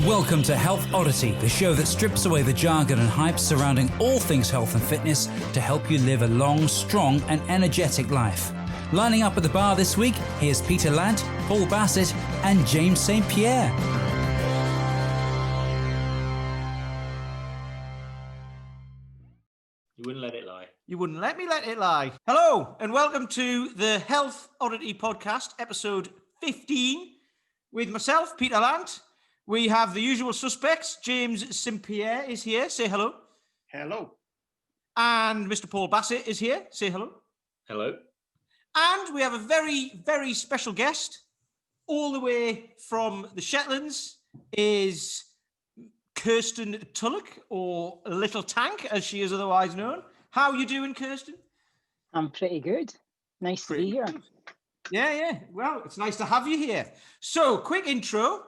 Welcome to Health Oddity, the show that strips away the jargon and hype surrounding all things health and fitness to help you live a long, strong and energetic life. Lining up at the bar this week, here's Peter Lant, Paul Bassett and James St Pierre. You wouldn't let it lie. You wouldn't let me let it lie. Hello, and welcome to the Health Oddity Podcast, episode 15, with myself, Peter Lant. We have the usual suspects. James St Pierre is here. Say hello. Hello. And Mr. Paul Bassett is here. Say hello. Hello. And we have a very, very special guest, all the way from the Shetlands, is Kirsten Tulloch, or LittleTank, as she is otherwise known. How are you doing, Kirsten? I'm pretty good. Nice to be here. Good. Yeah. Well, it's nice to have you here. So, quick intro.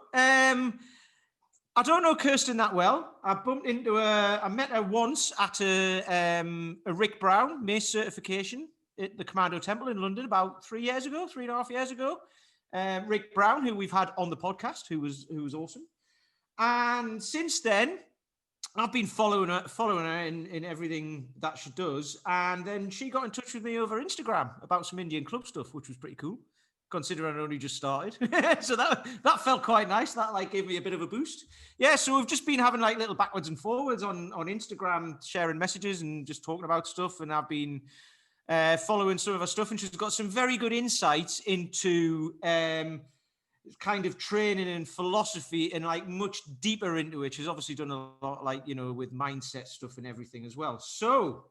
I don't know Kirsten that well. I met her once at a Rick Brown Mace certification at the Commando Temple in London about 3.5 years ago. Rick Brown, who we've had on the podcast, who was awesome. And since then, I've been following her in everything that she does. And then she got in touch with me over Instagram about some Indian club stuff, which was pretty cool, considering I only just started. So that felt quite nice. That gave me a bit of a boost. Yeah, so we've just been having little backwards and forwards on Instagram, sharing messages and just talking about stuff. And I've been following some of her stuff, and she's got some very good insights into kind of training and philosophy and much deeper into it. She's obviously done a lot with mindset stuff and everything as well. So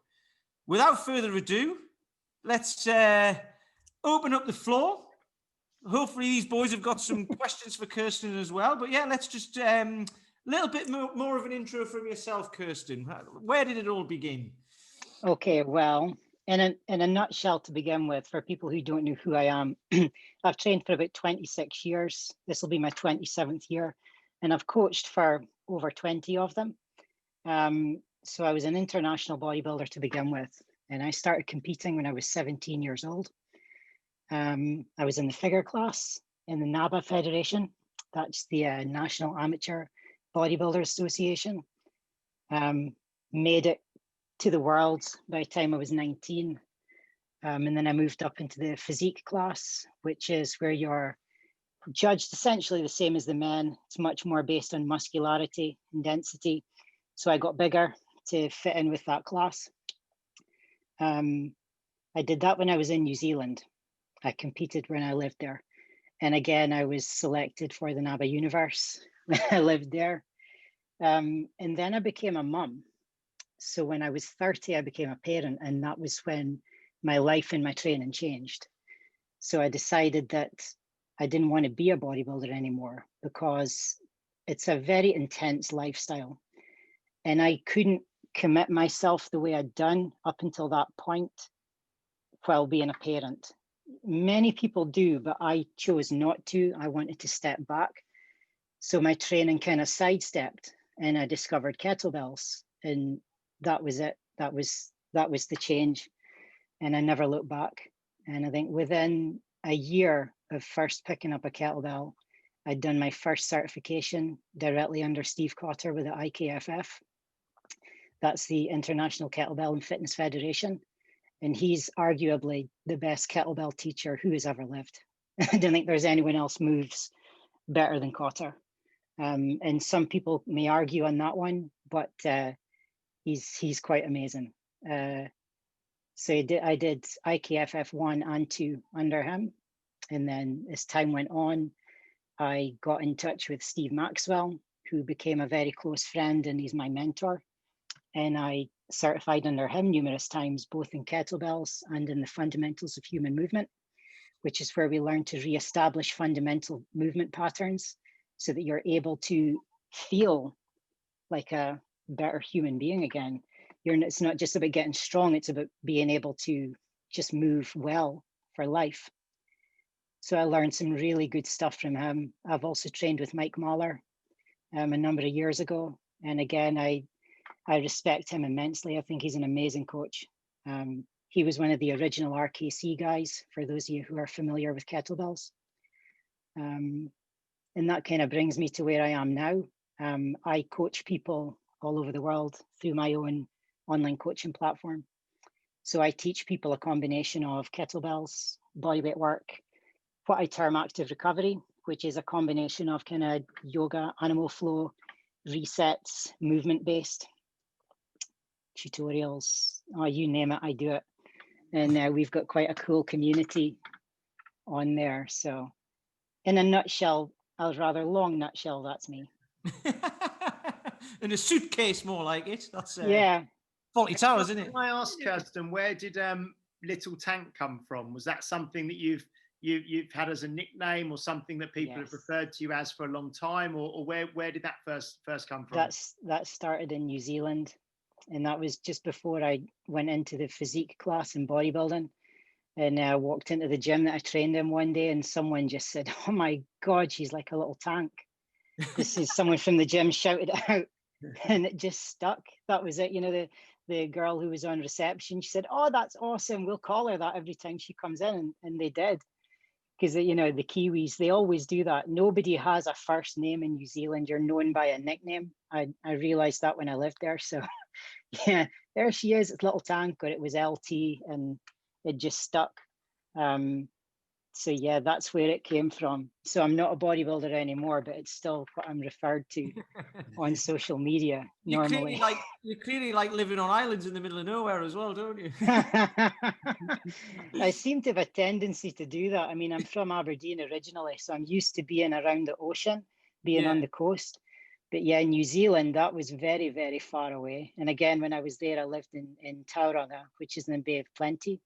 without further ado, let's open up the floor. Hopefully these boys have got some questions for Kirsten as well. But yeah, let's just a little bit more of an intro from yourself, Kirsten. Where did it all begin? Okay, well, in a nutshell to begin with, for people who don't know who I am, I've trained for about 26 years. This will be my 27th year, and I've coached for over 20 of them. So I was an international bodybuilder to begin with, and I started competing when I was 17 years old. I was in the figure class in the NABA Federation. That's the National Amateur Bodybuilder Association. Made it to the world by the time I was 19. And then I moved up into the physique class, which is where you're judged essentially the same as the men. It's much more based on muscularity and density. So I got bigger to fit in with that class. I did that when I was in New Zealand. I competed when I lived there. And again, I was selected for the NABA universe when I lived there. And then I became a mum. So when I was 30, I became a parent, and that was when my life and my training changed. So I decided that I didn't want to be a bodybuilder anymore because it's a very intense lifestyle. And I couldn't commit myself the way I'd done up until that point while being a parent. Many people do, but I chose not to. I wanted to step back. So my training kind of sidestepped, and I discovered kettlebells, and that was it. That was the change, and I never looked back. And I think within a year of first picking up a kettlebell, I'd done my first certification directly under Steve Cotter with the IKFF. That's the International Kettlebell and Fitness Federation. And he's arguably the best kettlebell teacher who has ever lived. I don't think there's anyone else moves better than Cotter. And some people may argue on that one, but he's quite amazing. So I did IKFF 1 and 2 under him. And then as time went on, I got in touch with Steve Maxwell, who became a very close friend, and he's my mentor. And I certified under him numerous times, both in kettlebells and in the fundamentals of human movement, which is where we learn to reestablish fundamental movement patterns so that you're able to feel like a better human being again. It's not just about getting strong, it's about being able to just move well for life. So I learned some really good stuff from him. I've also trained with Mike Mahler a number of years ago. And again, I respect him immensely. I think he's an amazing coach. He was one of the original RKC guys, for those of you who are familiar with kettlebells. And that kind of brings me to where I am now. I coach people all over the world through my own online coaching platform. So I teach people a combination of kettlebells, bodyweight work, what I term active recovery, which is a combination of kind of yoga, animal flow, resets, movement-based tutorials. Oh, you name it, I do it. And we've got quite a cool community on there. So in a nutshell, a rather long nutshell, that's me. In a suitcase, more like it. That's Yeah. Faulty Towers, isn't it? Can I ask, Kirsten, where did LittleTank come from? Was that something that you've had as a nickname, or something that people have referred to you as for a long time, or where did that first come from? That started in New Zealand, and that was just before I went into the physique class in bodybuilding. And I walked into the gym that I trained in one day, and someone just said, "Oh my God, she's like a little tank." This is someone from the gym shouted it out, and it just stuck. That was it. You know, the girl who was on reception, she said, "Oh, that's awesome. We'll call her that every time she comes in," and they did. Because, you know, the Kiwis, they always do that. Nobody has a first name in New Zealand. You're known by a nickname. I realized that when I lived there. So yeah, there she is. It's Little Tank, or it was LT, and it just stuck. So yeah, that's where it came from. So I'm not a bodybuilder anymore, but it's still what I'm referred to on social media normally. You clearly like living on islands in the middle of nowhere as well, don't you? I seem to have a tendency to do that. I mean, I'm from Aberdeen originally, so I'm used to being around the ocean, being on the coast. But yeah, New Zealand, that was very, very far away. And again, when I was there, I lived in Tauranga, which is in the Bay of Plenty.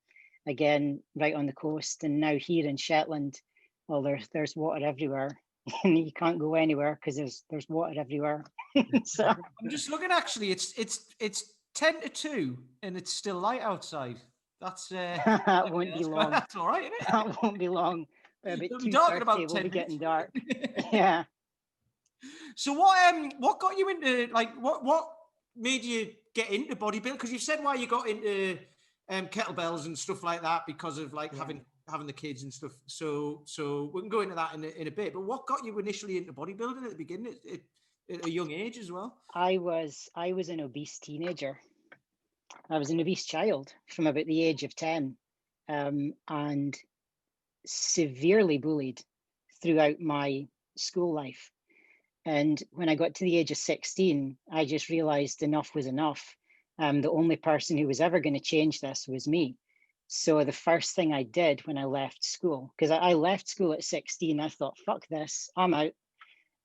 Again, right on the coast. And now here in Shetland, well, there's water everywhere. And you can't go anywhere because there's water everywhere. So I'm just looking, actually, it's 10 to 2 and it's still light outside. That's that won't be long. That's all right, isn't it? That won't be long. But about 2:30 we'll be getting dark. Yeah. So what got you into, like, what made you get into bodybuilding? Because you said why you got into kettlebells and stuff like that, because of like having the kids and stuff. So we can go into that in a bit. But what got you initially into bodybuilding at the beginning, at a young age as well? I was an obese teenager. I was an obese child from about the age of 10, and severely bullied throughout my school life. And when I got to the age of 16, I just realized enough was enough. The only person who was ever going to change this was me. So the first thing I did when I left school, because I left school at 16, I thought, fuck this, I'm out.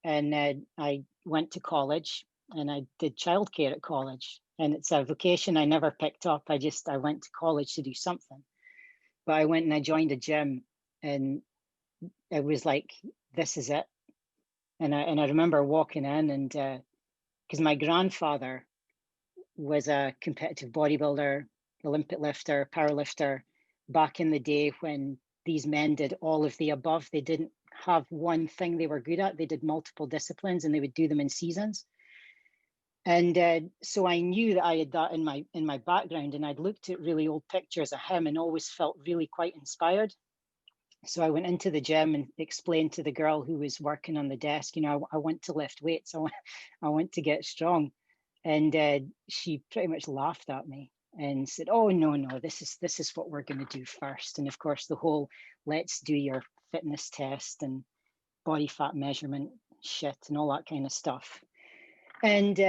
And I went to college, and I did childcare at college. And it's a vocation I never picked up. I went to college to do something. But I went and I joined a gym, and it was like, this is it. And I remember walking in, and because my grandfather was a competitive bodybuilder, Olympic lifter, powerlifter, back in the day when these men did all of the above. They didn't have one thing they were good at. They did multiple disciplines, and they would do them in seasons. And so I knew that I had that in my background, and I'd looked at really old pictures of him and always felt really quite inspired. So I went into the gym and explained to the girl who was working on the desk, you know, I want to lift weights. I want to get strong. And she pretty much laughed at me and said, "Oh, no, this is what we're going to do first." And of course, the whole let's do your fitness test and body fat measurement shit and all that kind of stuff. And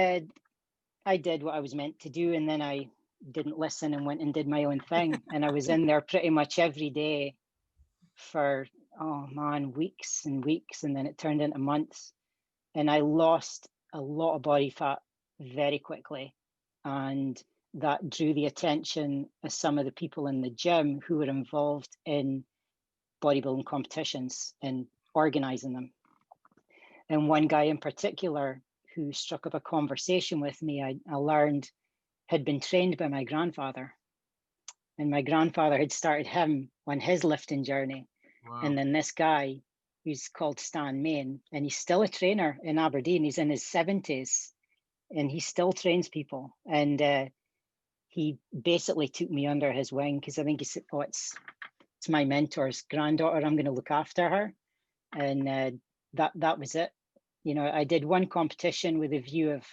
I did what I was meant to do. And then I didn't listen and went and did my own thing. And I was in there pretty much every day for, oh man, weeks and weeks. And then it turned into months. And I lost a lot of body fat very quickly. And that drew the attention of some of the people in the gym who were involved in bodybuilding competitions and organizing them. And one guy in particular who struck up a conversation with me, I learned had been trained by my grandfather. And my grandfather had started him on his lifting journey. Wow. And then this guy, who's called Stan Main, and he's still a trainer in Aberdeen. He's in his 70s, and he still trains people. And he basically took me under his wing, because I think he said, "Oh, it's my mentor's granddaughter. I'm going to look after her." And that was it. You know, I did one competition with a view of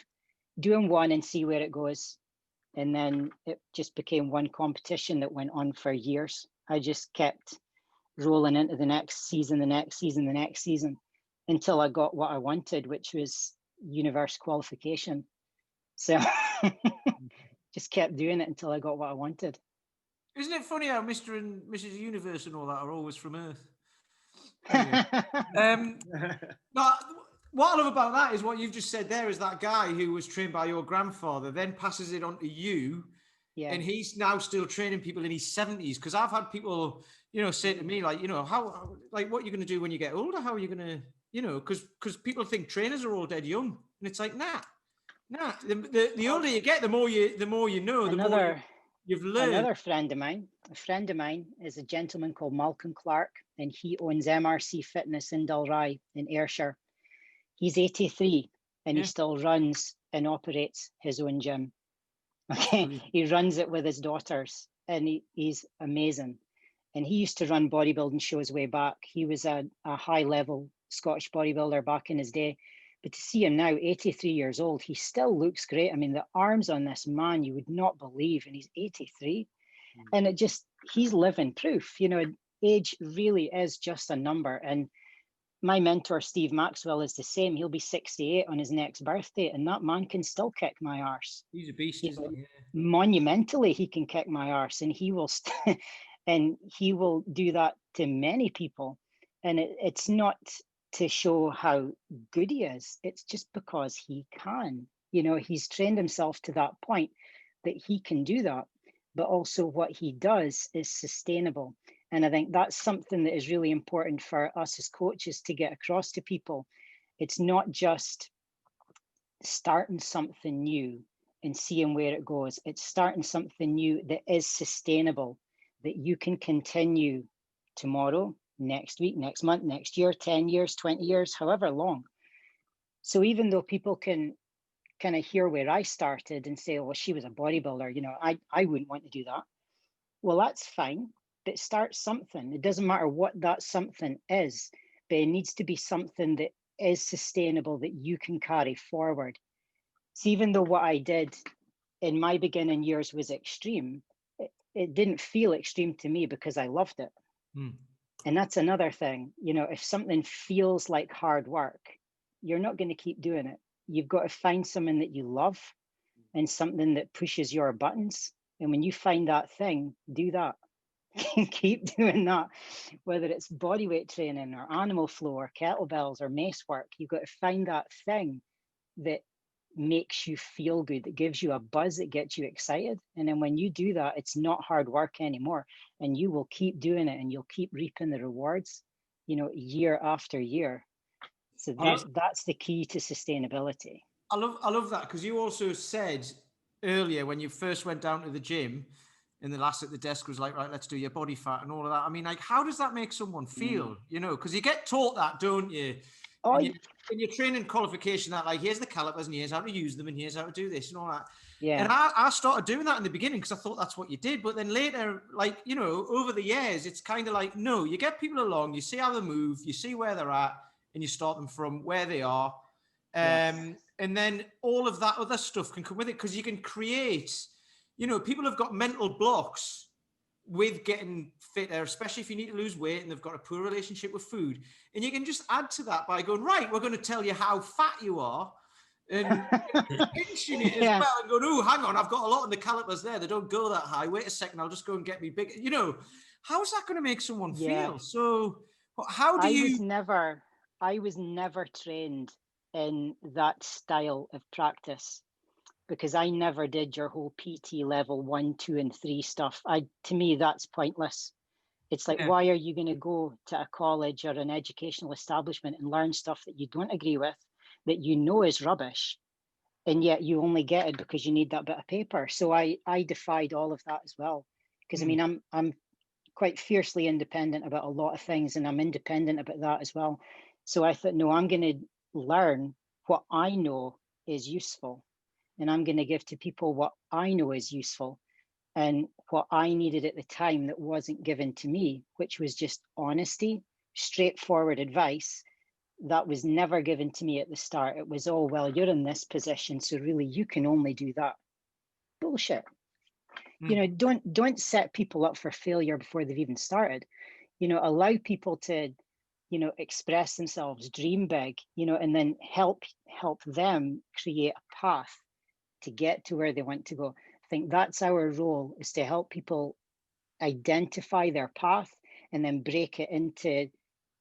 doing one and see where it goes. And then it just became one competition that went on for years. I just kept rolling into the next season, the next season, the next season, until I got what I wanted, which was universe qualification. So just kept doing it until I got what I wanted. Isn't it funny how Mr. and Mrs. Universe and all that are always from Earth? Anyway, no, what I love about that is what you've just said there is that guy who was trained by your grandfather then passes it on to you. Yeah. And he's now still training people in his 70s. Because I've had people, you know, say to me, like, you know, how, like, what are you going to do when you get older? How are you going to, you know, because people think trainers are all dead young. And it's like, nah. The older you get, the more you know, the more you've learned. Another friend of mine, is a gentleman called Malcolm Clark, and he owns MRC Fitness in Dalry in Ayrshire. He's 83 and he still runs and operates his own gym. Okay, he runs it with his daughters, and he's amazing. And he used to run bodybuilding shows way back. He was a high-level Scottish bodybuilder back in his day. But to see him now, 83 years old, he still looks great. I mean, the arms on this man, you would not believe, and he's 83. And it just, he's living proof. You know, age really is just a number. And my mentor, Steve Maxwell, is the same. He'll be 68 on his next birthday, and that man can still kick my arse. He's a beast, isn't he? Monumentally, he can kick my arse, and he will and he will do that to many people. And it's not to show how good he is. It's just because he can. You know, he's trained himself to that point that he can do that. But also what he does is sustainable. And I think that's something that is really important for us as coaches to get across to people. It's not just starting something new and seeing where it goes. It's starting something new that is sustainable, that you can continue tomorrow, next week, next month, next year, 10 years, 20 years, however long. So even though people can kind of hear where I started and say, well, she was a bodybuilder, you know, I wouldn't want to do that. Well, that's fine. But start something. It doesn't matter what that something is, but it needs to be something that is sustainable, that you can carry forward. So even though what I did in my beginning years was extreme, it didn't feel extreme to me because I loved it. And that's another thing. You know, if something feels like hard work, you're not going to keep doing it. You've got to find something that you love and something that pushes your buttons. And when you find that thing, do that. Keep doing that, whether it's bodyweight training or animal flow or kettlebells or mace work. You've got to find that thing that makes you feel good, that gives you a buzz, that gets you excited. And then when you do that, it's not hard work anymore, and you will keep doing it and you'll keep reaping the rewards, you know, year after year. So that's the key to sustainability. I love that, because you also said earlier when you first went down to the gym, and the lass at the desk was like, right, let's do your body fat and all of that. I mean, like, how does that make someone feel? You know, because you get taught that, don't you? In your training qualification, that like, here's the calipers and here's how to use them and here's how to do this and all that. Yeah. And I started doing that in the beginning because I thought that's what you did. But then later, like, you know, over the years, it's kind of like, no, you get people along, you see how they move, you see where they're at, and you start them from where they are. And then all of that other stuff can come with it, because you can create, you know, people have got mental blocks with getting fitter, especially if you need to lose weight and they've got a poor relationship with food. And you can just add to that by going, right, we're going to tell you how fat you are, and pinching it as well, and going, oh, hang on, I've got a lot in the calipers there. They don't go that high. Wait a second, I'll just go and get me bigger. You know, how is that going to make someone feel? So how do you... I was never trained in that style of practice, because I never did your whole PT level 1, 2, and 3 stuff. To me, that's pointless. It's like, why are you going to go to a college or an educational establishment and learn stuff that you don't agree with, that you know is rubbish, and yet you only get it because you need that bit of paper? So I defied all of that as well, because I mean, I'm quite fiercely independent about a lot of things, and I'm independent about that as well. So I thought, no, I'm going to learn what I know is useful. And I'm going to give to people what I know is useful and what I needed at the time that wasn't given to me, which was just honesty, straightforward advice that was never given to me at the start. It was, oh, well, you're in this position, so really you can only do that. Bullshit. You know, don't set people up for failure before they've even started. You know, allow people to, you know, express themselves, dream big, you know, and then help them create a path to get to where they want to go. I think that's our role, is to help people identify their path and then break it into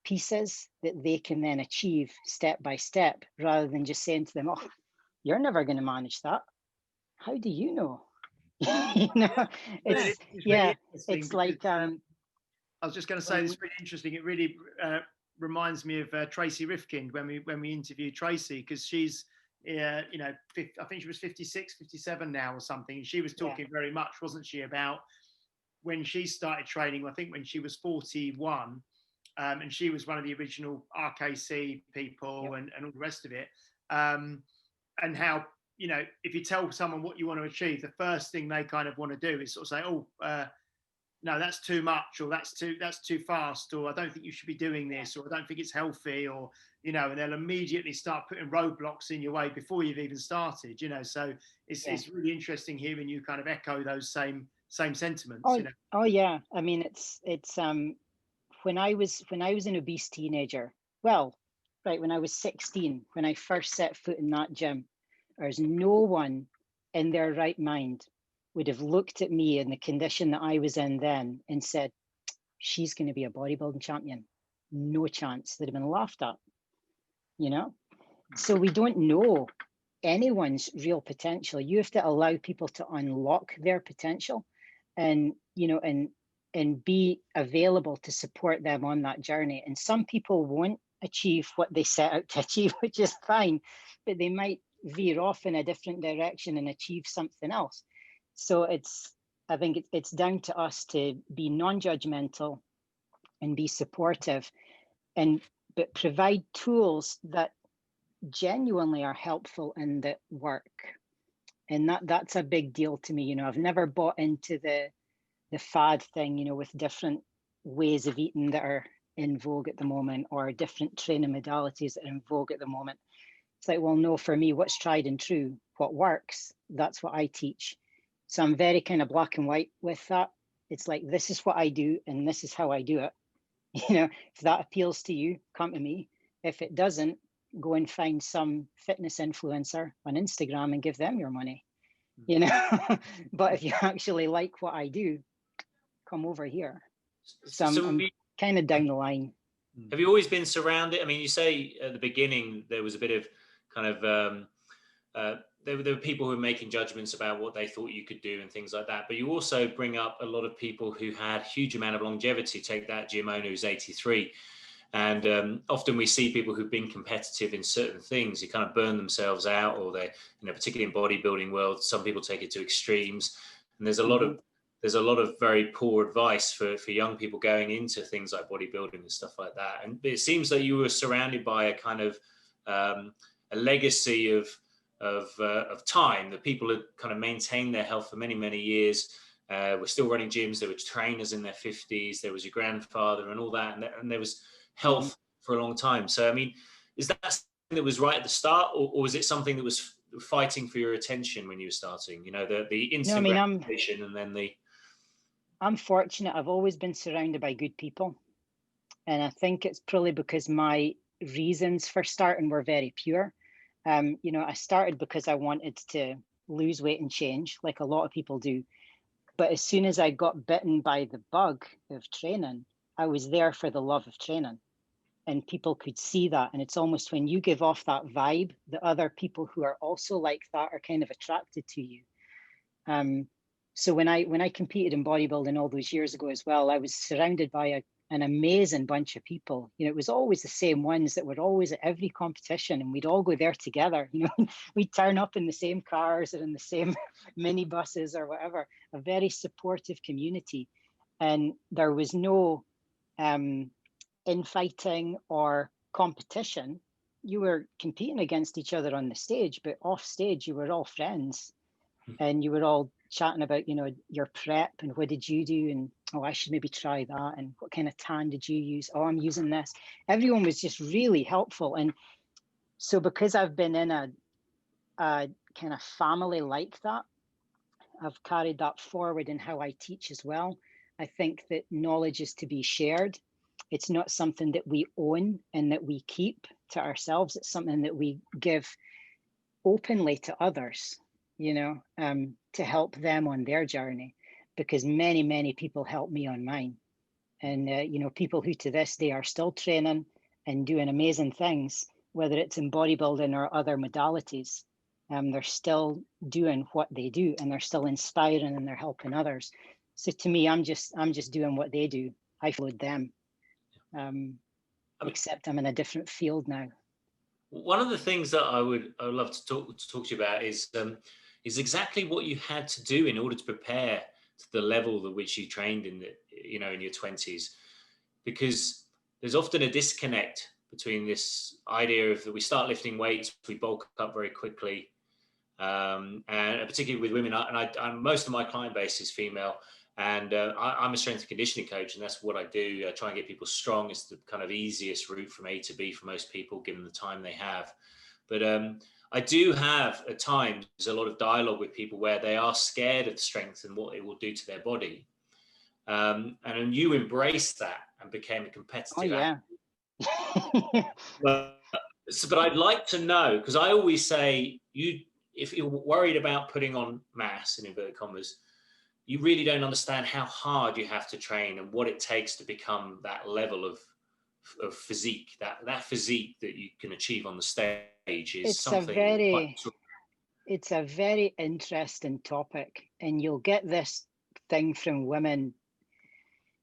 pieces that they can then achieve step by step, rather than just saying to them, oh, you're never going to manage that. How do you know? You know, it's really it's like I was just going to say, this is really interesting. It really reminds me of Tracy Rifkind when we interviewed Tracy, because she's you know, I think she was 56, 57 now or something. And she was talking very much, wasn't she, about when she started training, I think when she was 41, and she was one of the original RKC people and all the rest of it. And how, you know, if you tell someone what you want to achieve, the first thing they kind of want to do is sort of say, oh, no, that's too much, or that's too fast, or I don't think you should be doing this, or I don't think it's healthy, or, you know, and they'll immediately start putting roadblocks in your way before you've even started, you know. So it's really interesting hearing you kind of echo those same sentiments. Oh, you know. Oh yeah. I mean, it's when I was an obese teenager, well, right, when I was 16, when I first set foot in that gym, there's no one in their right mind would have looked at me in the condition that I was in then and said, she's going to be a bodybuilding champion. No chance. They'd have been laughed at, you know? So we don't know anyone's real potential. You have to allow people to unlock their potential, and, you know, and be available to support them on that journey. And some people won't achieve what they set out to achieve, which is fine, but they might veer off in a different direction and achieve something else. So I think it's down to us to be non-judgmental and be supportive, but provide tools that genuinely are helpful and that work. And that's a big deal to me. You know, I've never bought into the fad thing, you know, with different ways of eating that are in vogue at the moment, or different training modalities that are in vogue at the moment. It's like, well, no, for me, what's tried and true, what works, that's what I teach. So I'm very kind of black and white with that. It's like, this is what I do and this is how I do it. You know, if that appeals to you, come to me. If it doesn't, go and find some fitness influencer on Instagram and give them your money, you know. But if you actually like what I do, come over here. So I'm kind of down the line. Have you always been surrounded? I mean, you say at the beginning there was a bit of kind of there were people who were making judgments about what they thought you could do and things like that. But you also bring up a lot of people who had huge amount of longevity. Take that Jim Ono, who's 83. And often we see people who've been competitive in certain things, who kind of burn themselves out, or they, you know, particularly in bodybuilding world, some people take it to extremes. And there's a lot of very poor advice for young people going into things like bodybuilding and stuff like that. And it seems that you were surrounded by a kind of a legacy of time, that people had kind of maintained their health for many, many years. We're still running gyms. There were trainers in their 50s. There was your grandfather and all that. And there was health for a long time. So, I mean, is that something that was right at the start, or was it something that was fighting for your attention when you were starting? You know, the instant gratification and then the... I'm fortunate. I've always been surrounded by good people. And I think it's probably because my reasons for starting were very pure. You know, I started because I wanted to lose weight and change, like a lot of people do. But as soon as I got bitten by the bug of training, I was there for the love of training. And people could see that. And it's almost when you give off that vibe, the other people who are also like that are kind of attracted to you. So when I competed in bodybuilding all those years ago as well, I was surrounded by an amazing bunch of people. You know, it was always the same ones that were always at every competition, and we'd all go there together. You know, we'd turn up in the same cars or in the same minibuses or whatever. A very supportive community, and there was no infighting or competition. You were competing against each other on the stage, but off stage, you were all friends, and you were all chatting about, you know, your prep and what did you do, and oh, I should maybe try that, and what kind of tan did you use? Oh, I'm using this. Everyone was just really helpful. And so because I've been in a kind of family like that, I've carried that forward in how I teach as well. I think that knowledge is to be shared. It's not something that we own and that we keep to ourselves. It's something that we give openly to others, you know, to help them on their journey, because many, many people helped me on mine. And, you know, people who to this day are still training and doing amazing things, whether it's in bodybuilding or other modalities, they're still doing what they do, and they're still inspiring, and they're helping others. So to me, I'm just doing what they do. I followed them, except I'm in a different field now. One of the things that I would love to talk to you about is exactly what you had to do in order to prepare to the level at which you trained in in your 20s, because there's often a disconnect between this idea of that we start lifting weights, we bulk up very quickly, and particularly with women. And most of my client base is female, and I'm a strength and conditioning coach, and that's what I do. I try and get people strong. It's the kind of easiest route from A to B for most people, given the time they have. But I do have at times a lot of dialogue with people where they are scared of strength and what it will do to their body. And you embraced that and became a competitive athlete. But I'd like to know, because I always say, if you're worried about putting on mass, in inverted commas, you really don't understand how hard you have to train and what it takes to become that level of physique, that physique that you can achieve on the stage is something. It's a very interesting topic, and you'll get this thing from women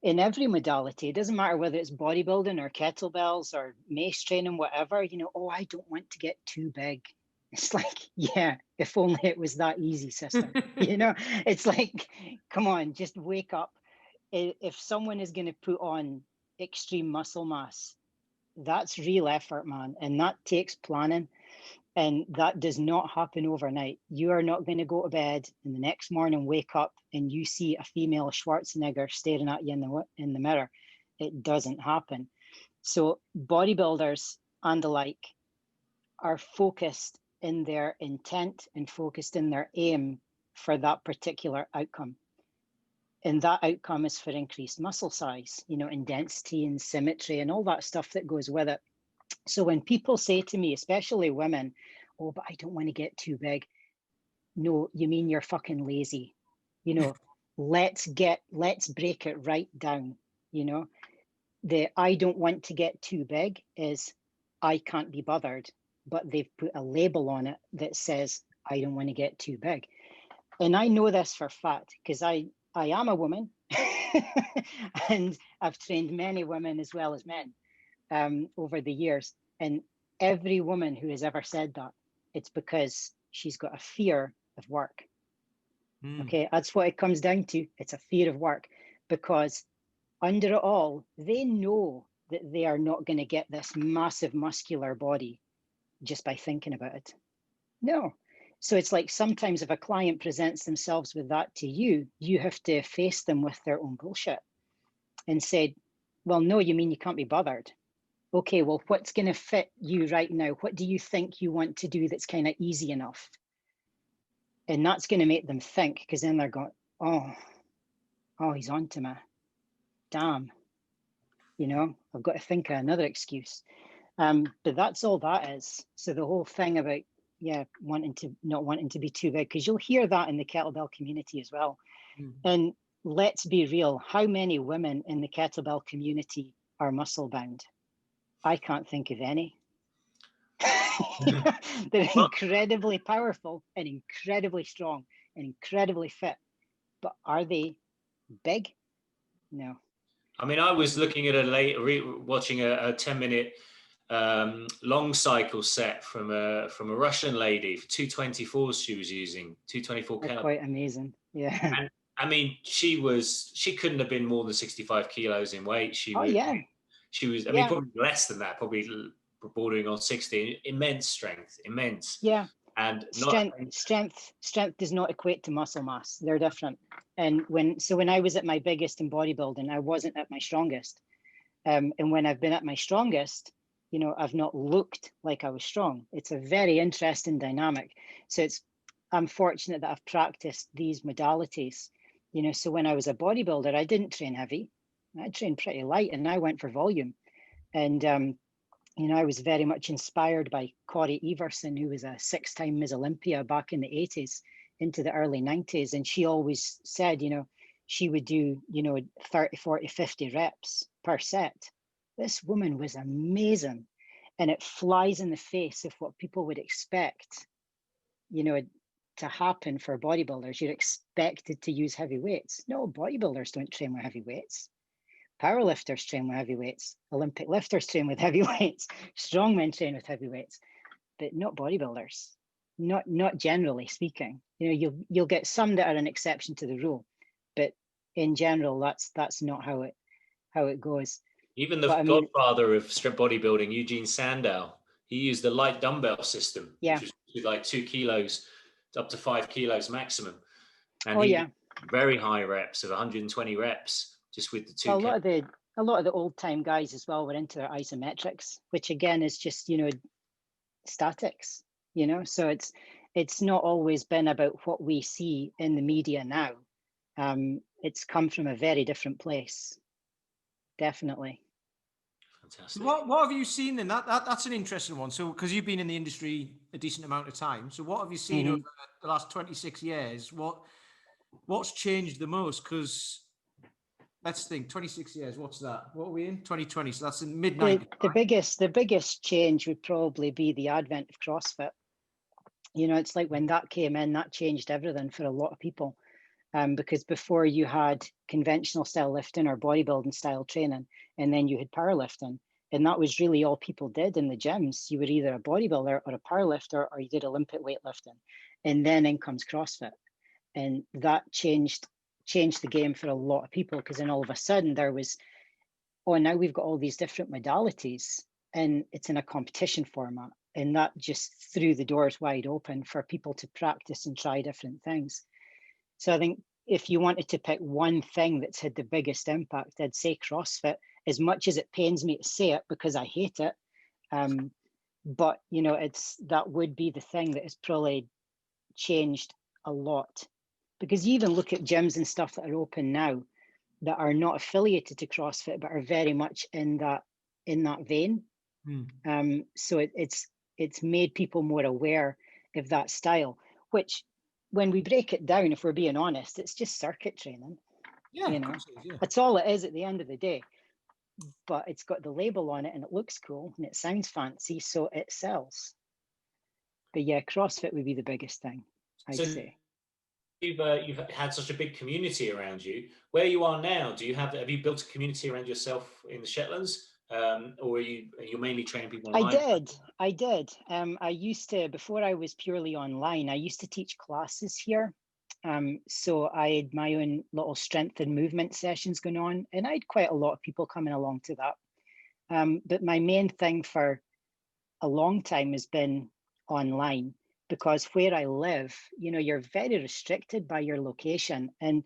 in every modality. It doesn't matter whether it's bodybuilding or kettlebells or mace training, whatever, you know, oh, I don't want to get too big. It's like, yeah, if only it was that easy, sister. You know, it's like, come on, just wake up. If someone is going to put on extreme muscle mass, that's real effort, man. And that takes planning. And that does not happen overnight. You are not going to go to bed and the next morning wake up and you see a female Schwarzenegger staring at you in the mirror. It doesn't happen. So bodybuilders and the like are focused in their intent and focused in their aim for that particular outcome. And that outcome is for increased muscle size, you know, and density and symmetry and all that stuff that goes with it. So when people say to me, especially women, oh, but I don't want to get too big. No, you mean you're fucking lazy. You know, let's break it right down. You know, the I don't want to get too big is I can't be bothered, but they've put a label on it that says I don't want to get too big. And I know this for a fact because I am a woman and I've trained many women as well as men over the years. And every woman who has ever said that, it's because she's got a fear of work. Okay, that's what it comes down to. It's a fear of work, because under it all, they know that they are not going to get this massive muscular body just by thinking about it. No. So it's like sometimes if a client presents themselves with that to you, you have to face them with their own bullshit and say, well, no, you mean you can't be bothered. Okay, well, what's going to fit you right now? What do you think you want to do that's kind of easy enough? And that's going to make them think, because then they're going, oh, he's on to me. Damn. You know, I've got to think of another excuse. But that's all that is. So the whole thing about, not wanting to be too big, because you'll hear that in the kettlebell community as well. Mm-hmm. And let's be real, how many women in the kettlebell community are muscle bound? I can't think of any. They're incredibly powerful and incredibly strong and incredibly fit. But are they big? No. I mean, I was looking at watching a 10-minute long cycle set from a Russian lady for 224s she was using, 224 kettlebell. Quite amazing. Yeah. And, I mean, she couldn't have been more than 65 kilos in weight. She was, I mean, probably less than that, probably bordering on 60. Immense strength, immense. Yeah. And strength does not equate to muscle mass. They're different. And when I was at my biggest in bodybuilding, I wasn't at my strongest. And when I've been at my strongest, you know, I've not looked like I was strong. It's a very interesting dynamic. So I'm fortunate that I've practiced these modalities, you know. So when I was a bodybuilder, I didn't train heavy. I trained pretty light, and I went for volume. And you know, I was very much inspired by Corey Everson, who was a 6-time Miss Olympia back in the 80s into the early 90s. And she always said, you know, she would do, you know, 30, 40, 50 reps per set. This woman was amazing. And it flies in the face of what people would expect, you know, to happen for bodybuilders. You're expected to use heavy weights. No, bodybuilders don't train with heavy weights. Powerlifters train with heavy weights. Olympic lifters train with heavy weights. Strongmen train with heavy weights, but not bodybuilders. Not generally speaking. You know, you'll get some that are an exception to the rule, but in general, that's not how it goes. Even the godfather of strip bodybuilding, Eugene Sandow, he used the light dumbbell system, which was with like 2 kilos up to 5 kilos maximum, and very high reps of 120 reps. Just with the 2. A lot of the old time guys as well were into their isometrics, which again is just, you know, statics, you know. So it's not always been about what we see in the media now. It's come from a very different place, definitely. Fantastic. What have you seen then? That's an interesting one. So because you've been in the industry a decent amount of time, so what have you seen over the last 26 years? What's changed the most? Because let's think, 26 years, what's that? What are we in? 2020, so that's in mid-90s. The biggest change would probably be the advent of CrossFit. You know, it's like when that came in, that changed everything for a lot of people. Because before you had conventional style lifting or bodybuilding style training, and then you had powerlifting. And that was really all people did in the gyms. You were either a bodybuilder or a powerlifter, or you did Olympic weightlifting. And then in comes CrossFit. And that changed the game for a lot of people, because then all of a sudden there was, now we've got all these different modalities and it's in a competition format, and that just threw the doors wide open for people to practice and try different things. So I think if you wanted to pick one thing that's had the biggest impact, I'd say CrossFit, as much as it pains me to say it because I hate it. But you know, that would be the thing that has probably changed a lot. Because you even look at gyms and stuff that are open now that are not affiliated to CrossFit, but are very much in that vein. So it's made people more aware of that style, which when we break it down, if we're being honest, it's just circuit training. Yeah, you know, that's all it is at the end of the day. But it's got the label on it and it looks cool and it sounds fancy, so it sells. But yeah, CrossFit would be the biggest thing, I'd say. You've had such a big community around you. Where you are now, have you built a community around yourself in the Shetlands, or are you mainly training people online? I did. I used to, before I was purely online, I used to teach classes here. So I had my own little strength and movement sessions going on, and I had quite a lot of people coming along to that. But my main thing for a long time has been online. Because where I live, you know, you're very restricted by your location. And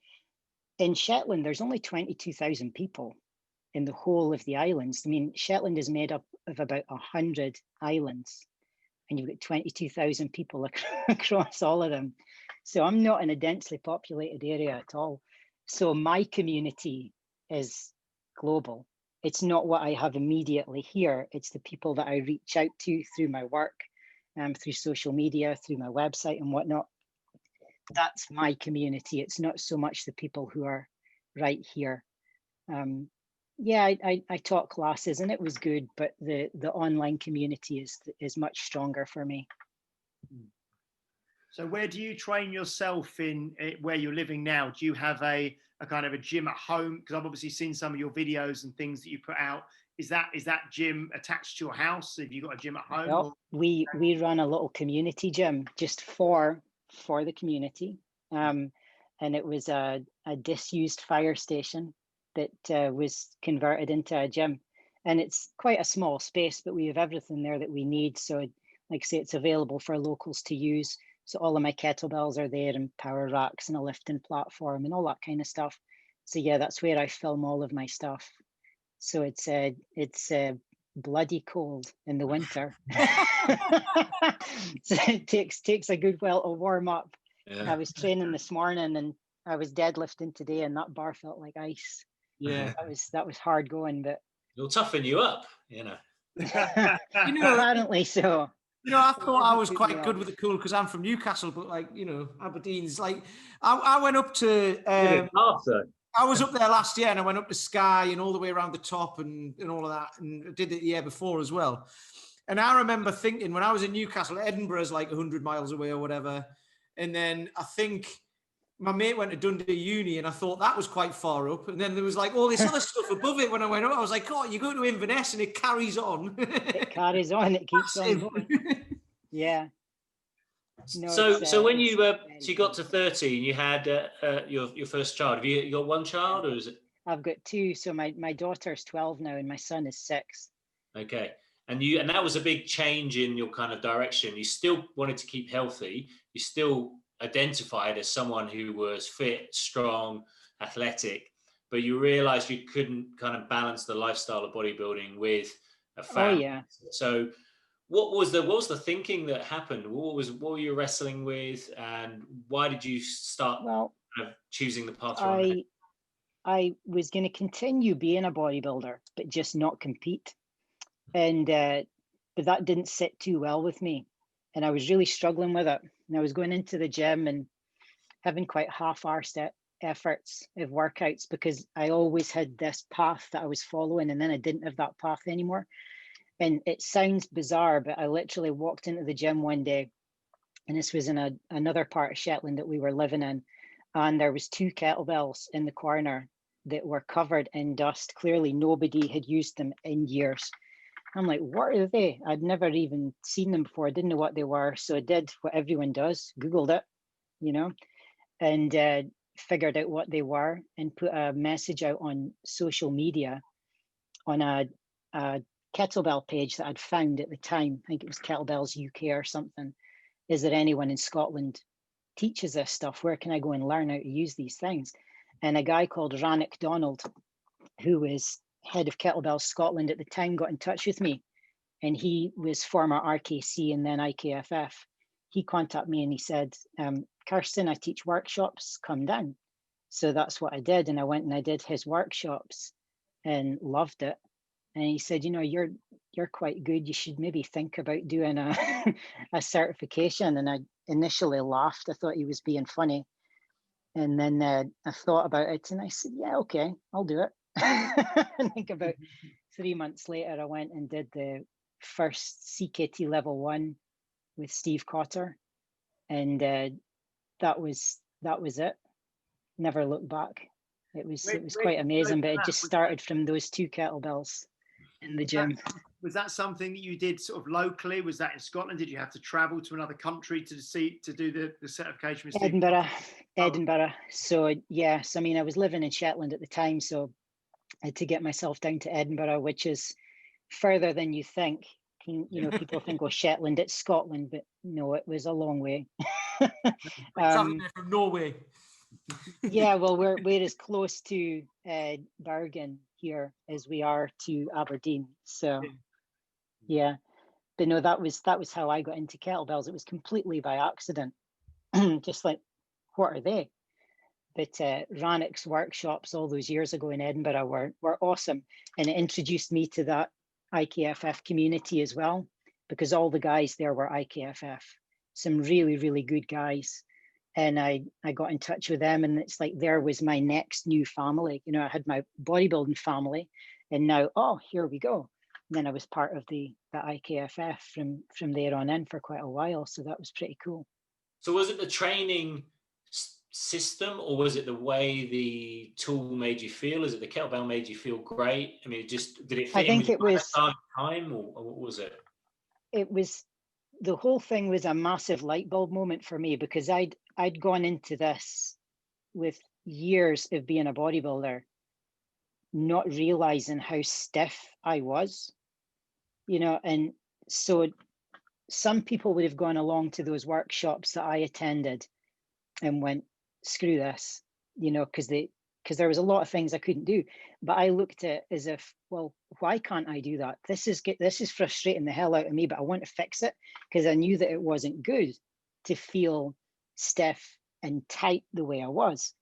in Shetland, there's only 22,000 people in the whole of the islands. I mean, Shetland is made up of about 100 islands, and you've got 22,000 people across all of them. So I'm not in a densely populated area at all. So my community is global. It's not what I have immediately here. It's the people that I reach out to through my work. Through social media, through my website and whatnot. That's my community. It's not so much the people who are right here. I taught classes and it was good, but the online community is much stronger for me. So where do you train yourself in where you're living now? Do you have a kind of a gym at home? Because I've obviously seen some of your videos and things that you put out. Is that gym attached to your house? Have you got a gym at home? No, we run a little community gym just for the community. And it was a disused fire station that was converted into a gym. And it's quite a small space, but we have everything there that we need. So like I say, it's available for locals to use. So all of my kettlebells are there, and power racks and a lifting platform and all that kind of stuff. So yeah, that's where I film all of my stuff. So it's bloody cold in the winter. So it takes a good while to warm up. Yeah. I was training this morning and I was deadlifting today, and that bar felt like ice. Yeah. That was hard going, but It'll toughen you up, apparently so. I thought I was quite good with the cool because I'm from Newcastle, but like, Aberdeen's like, I went up to, I was up there last year, and I went up to Skye and all the way around the top and all of that, and I did it the year before as well. And I remember thinking when I was in Newcastle, Edinburgh's like 100 miles away or whatever. And then I think my mate went to Dundee Uni, and I thought that was quite far up. And then there was like all this other stuff above it when I went up. I was like, oh, you go to Inverness and it carries on. It carries on. It keeps on going. Yeah. No, so when you got to 30 and you had your first child, have you got one child, or is it? I've got two. So my daughter's 12 now and my son is 6. Okay. And that was a big change in your kind of direction. You still wanted to keep healthy. You still identified as someone who was fit, strong, athletic, but you realized you couldn't kind of balance the lifestyle of bodybuilding with a family. Oh yeah. So what was the thinking that happened? What were you wrestling with, and why did you start kind of choosing the path you're on? I was going to continue being a bodybuilder, but just not compete. And but that didn't sit too well with me, and I was really struggling with it. And I was going into the gym and having quite half-arsed efforts of workouts because I always had this path that I was following, and then I didn't have that path anymore. And it sounds bizarre, but I literally walked into the gym one day, and this was in another part of Shetland that we were living in, and there was 2 kettlebells in the corner that were covered in dust. Clearly nobody had used them in years. I'm like, what are they? I'd never even seen them before. I didn't know what they were. So I did what everyone does, Googled it, and figured out what they were and put a message out on social media on a kettlebell page that I'd found at the time. I think it was Kettlebells UK or something. Is there anyone in Scotland teaches this stuff? Where can I go and learn how to use these things? And a guy called Rannick Donald, who was head of Kettlebell Scotland at the time, got in touch with me, and he was former RKC and then IKFF. He contacted me and he said, Kirsten, I teach workshops, come down. So that's what I did, and I went and I did his workshops and loved it. And he said, you're quite good, you should maybe think about doing a certification. And I initially laughed. I thought he was being funny, and then I thought about it and I said, yeah, okay, I'll do it. I think about 3 months later, I went and did the first CKT level 1 with Steve Cotter, and that was it. Never looked back. It was quite amazing, but it just started from those 2 kettlebells in the gym. Was that something that you did sort of locally? Was that in Scotland? Did you have to travel to another country to do the certification with Steve? Edinburgh. So yes, I mean, I was living in Shetland at the time, so I had to get myself down to Edinburgh, which is further than you think. People think, oh, Shetland, it's Scotland, but no, it was a long way. Traveling from Norway. Yeah, well, we're as close to Bergen here as we are to Aberdeen. So yeah, but no, that was how I got into kettlebells. It was completely by accident. Just like, what are they? But Rannick's workshops all those years ago in Edinburgh were awesome, and it introduced me to that IKFF community as well, because all the guys there were IKFF, some really, really good guys. And I got in touch with them, and it's like there was my next new family. I had my bodybuilding family, and now, here we go. And then I was part of the IKFF from there on in for quite a while. So that was pretty cool. So was it the training system, or was it the way the tool made you feel? Is it the kettlebell made you feel great? I mean, did it fit? I think it was time, or what was it? It was, the whole thing was a massive light bulb moment for me, because I'd gone into this with years of being a bodybuilder, not realizing how stiff I was, and so some people would have gone along to those workshops that I attended and went, screw this, because there was a lot of things I couldn't do. But I looked at it as if, well, why can't I do that? This is frustrating the hell out of me, but I want to fix it, because I knew that it wasn't good to feel stiff and tight the way I was.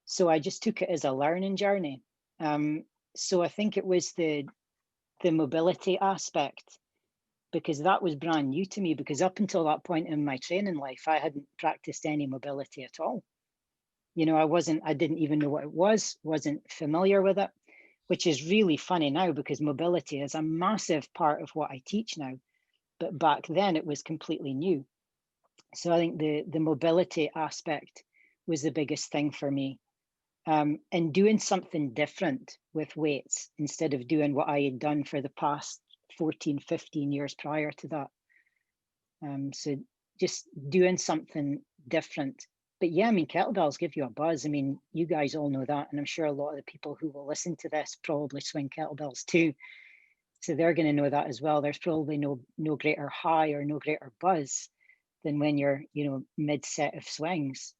So I just took it as a learning journey. So I think it was the mobility aspect, because that was brand new to me, because up until that point in my training life, I hadn't practiced any mobility at all. I didn't even know what it was, wasn't familiar with it, which is really funny now, because mobility is a massive part of what I teach now. But back then it was completely new. So I think the mobility aspect was the biggest thing for me. And doing something different with weights instead of doing what I had done for the past 14, 15 years prior to that. So just doing something different. But yeah, I mean, kettlebells give you a buzz. I mean, you guys all know that. And I'm sure a lot of the people who will listen to this probably swing kettlebells too. So they're going to know that as well. There's probably no greater high or no greater buzz than when you're, mid set of swings.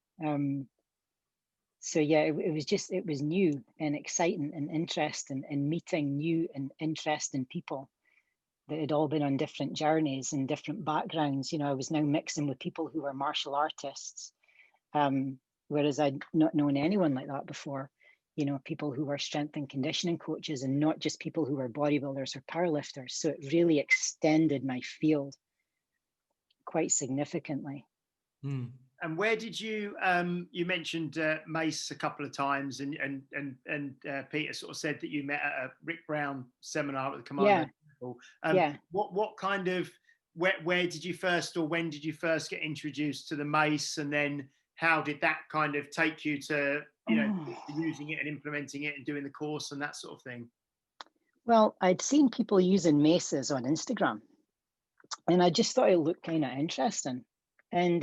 So yeah, it was new and exciting and interesting, and meeting new and interesting people that had all been on different journeys and different backgrounds. I was now mixing with people who were martial artists, whereas I'd not known anyone like that before. People who were strength and conditioning coaches, and not just people who were bodybuilders or powerlifters. So it really extended my field quite significantly. And where did you mentioned Mace a couple of times, and Peter sort of said that you met at a Rick Brown seminar at the Commander. Yeah. What kind of where did you first, or when did you first get introduced to the Mace, and then how did that kind of take you to using it and implementing it and doing the course and that sort of thing? Well, I'd seen people using maces on Instagram, and I just thought it looked kind of interesting, and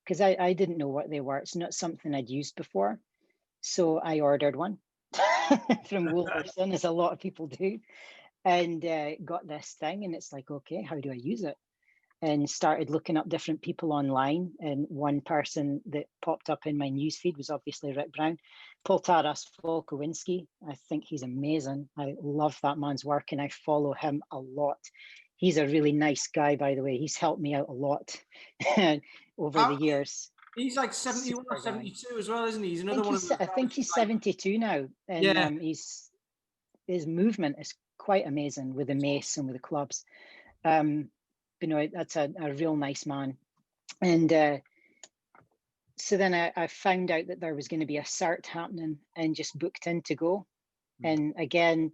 because I didn't know what they were. It's not something I'd used before. So I ordered one from Woolworths, as a lot of people do, and got this thing. And it's like, okay, how do I use it? And started looking up different people online. And one person that popped up in my newsfeed was obviously Rick Brown. Poltaras Volkowinski, I think he's amazing. I love that man's work, and I follow him a lot. He's a really nice guy, by the way. He's helped me out a lot over the years. He's like 71 or 72 as well, isn't he? He's another one of those. I think he's 72 now. And his movement is quite amazing with the mace and with the clubs. That's a real nice man. And so then I found out that there was going to be a cert happening, and just booked in to go. And again,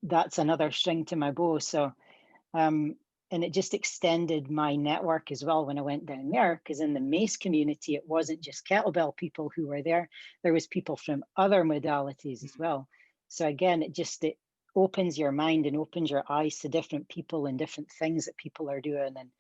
that's another string to my bow. So, and it just extended my network as well when I went down there, because in the mace community, it wasn't just kettlebell people who were there. There was people from other modalities as well. So again, it opens your mind and opens your eyes to different people and different things that people are doing, and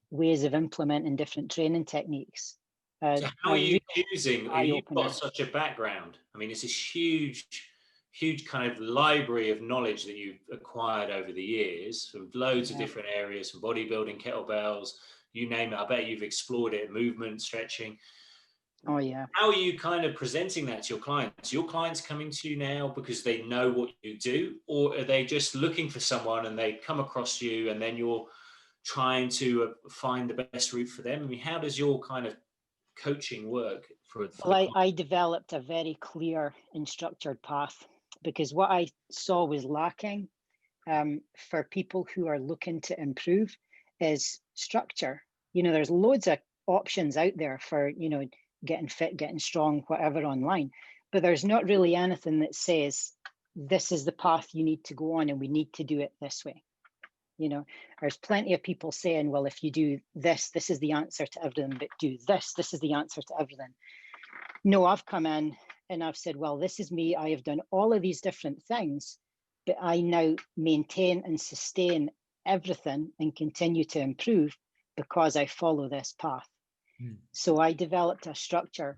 ways of implementing different training techniques. So how are you using, you've got such a background. I mean, it's this huge kind of library of knowledge that you've acquired over the years from loads of different areas, from bodybuilding, kettlebells, you name it. I bet you've explored it, movement, stretching. Oh yeah. How are you kind of presenting that to your clients? Your clients coming to you now because they know what you do, or are they just looking for someone and they come across you and then you're trying to find the best route for them? I mean, how does your kind of coaching work for well, I developed a very clear and structured path, because what I saw was lacking for people who are looking to improve is structure. There's loads of options out there for, getting fit, getting strong, whatever online, but there's not really anything that says, this is the path you need to go on and we need to do it this way. There's plenty of people saying, well, if you do this, this is the answer to everything, but do this, this is the answer to everything. No, I've come in and I've said, well, this is me. I have done all of these different things, but I now maintain and sustain everything and continue to improve because I follow this path. So I developed a structure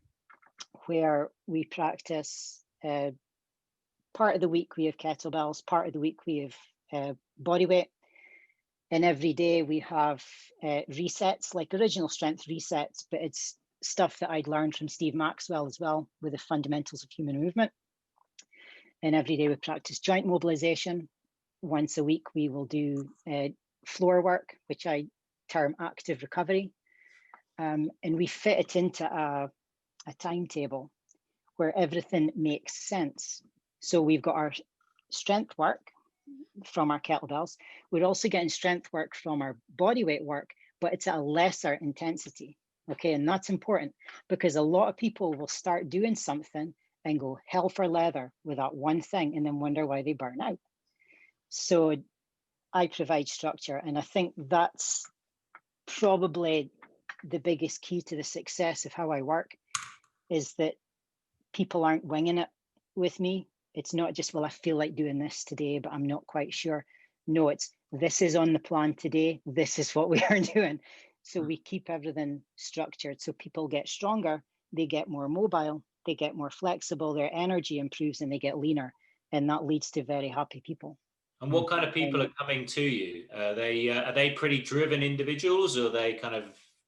where we practice part of the week we have kettlebells, part of the week we have body weight, And every day we have resets, like original strength resets, but it's stuff that I'd learned from Steve Maxwell as well, with the fundamentals of human movement. And every day we practice joint mobilization. Once a week, we will do floor work, which I term active recovery. And we fit it into a timetable where everything makes sense. So we've got our strength work from our kettlebells. We're also getting strength work from our body weight work, but it's at a lesser intensity. Okay, and that's important because a lot of people will start doing something and go hell for leather with that one thing and then wonder why they burn out. So I provide structure, and I think that's probably the biggest key to the success of how I work, is that people aren't winging it with me. It's not just, well, I feel like doing this today, but I'm not quite sure. No, it's, this is on the plan today. This is what we are doing. So we keep everything structured so people get stronger, they get more mobile, they get more flexible, their energy improves, and they get leaner. And that leads to very happy people. And what kind of people are coming to you? Are they pretty driven individuals, or are they kind of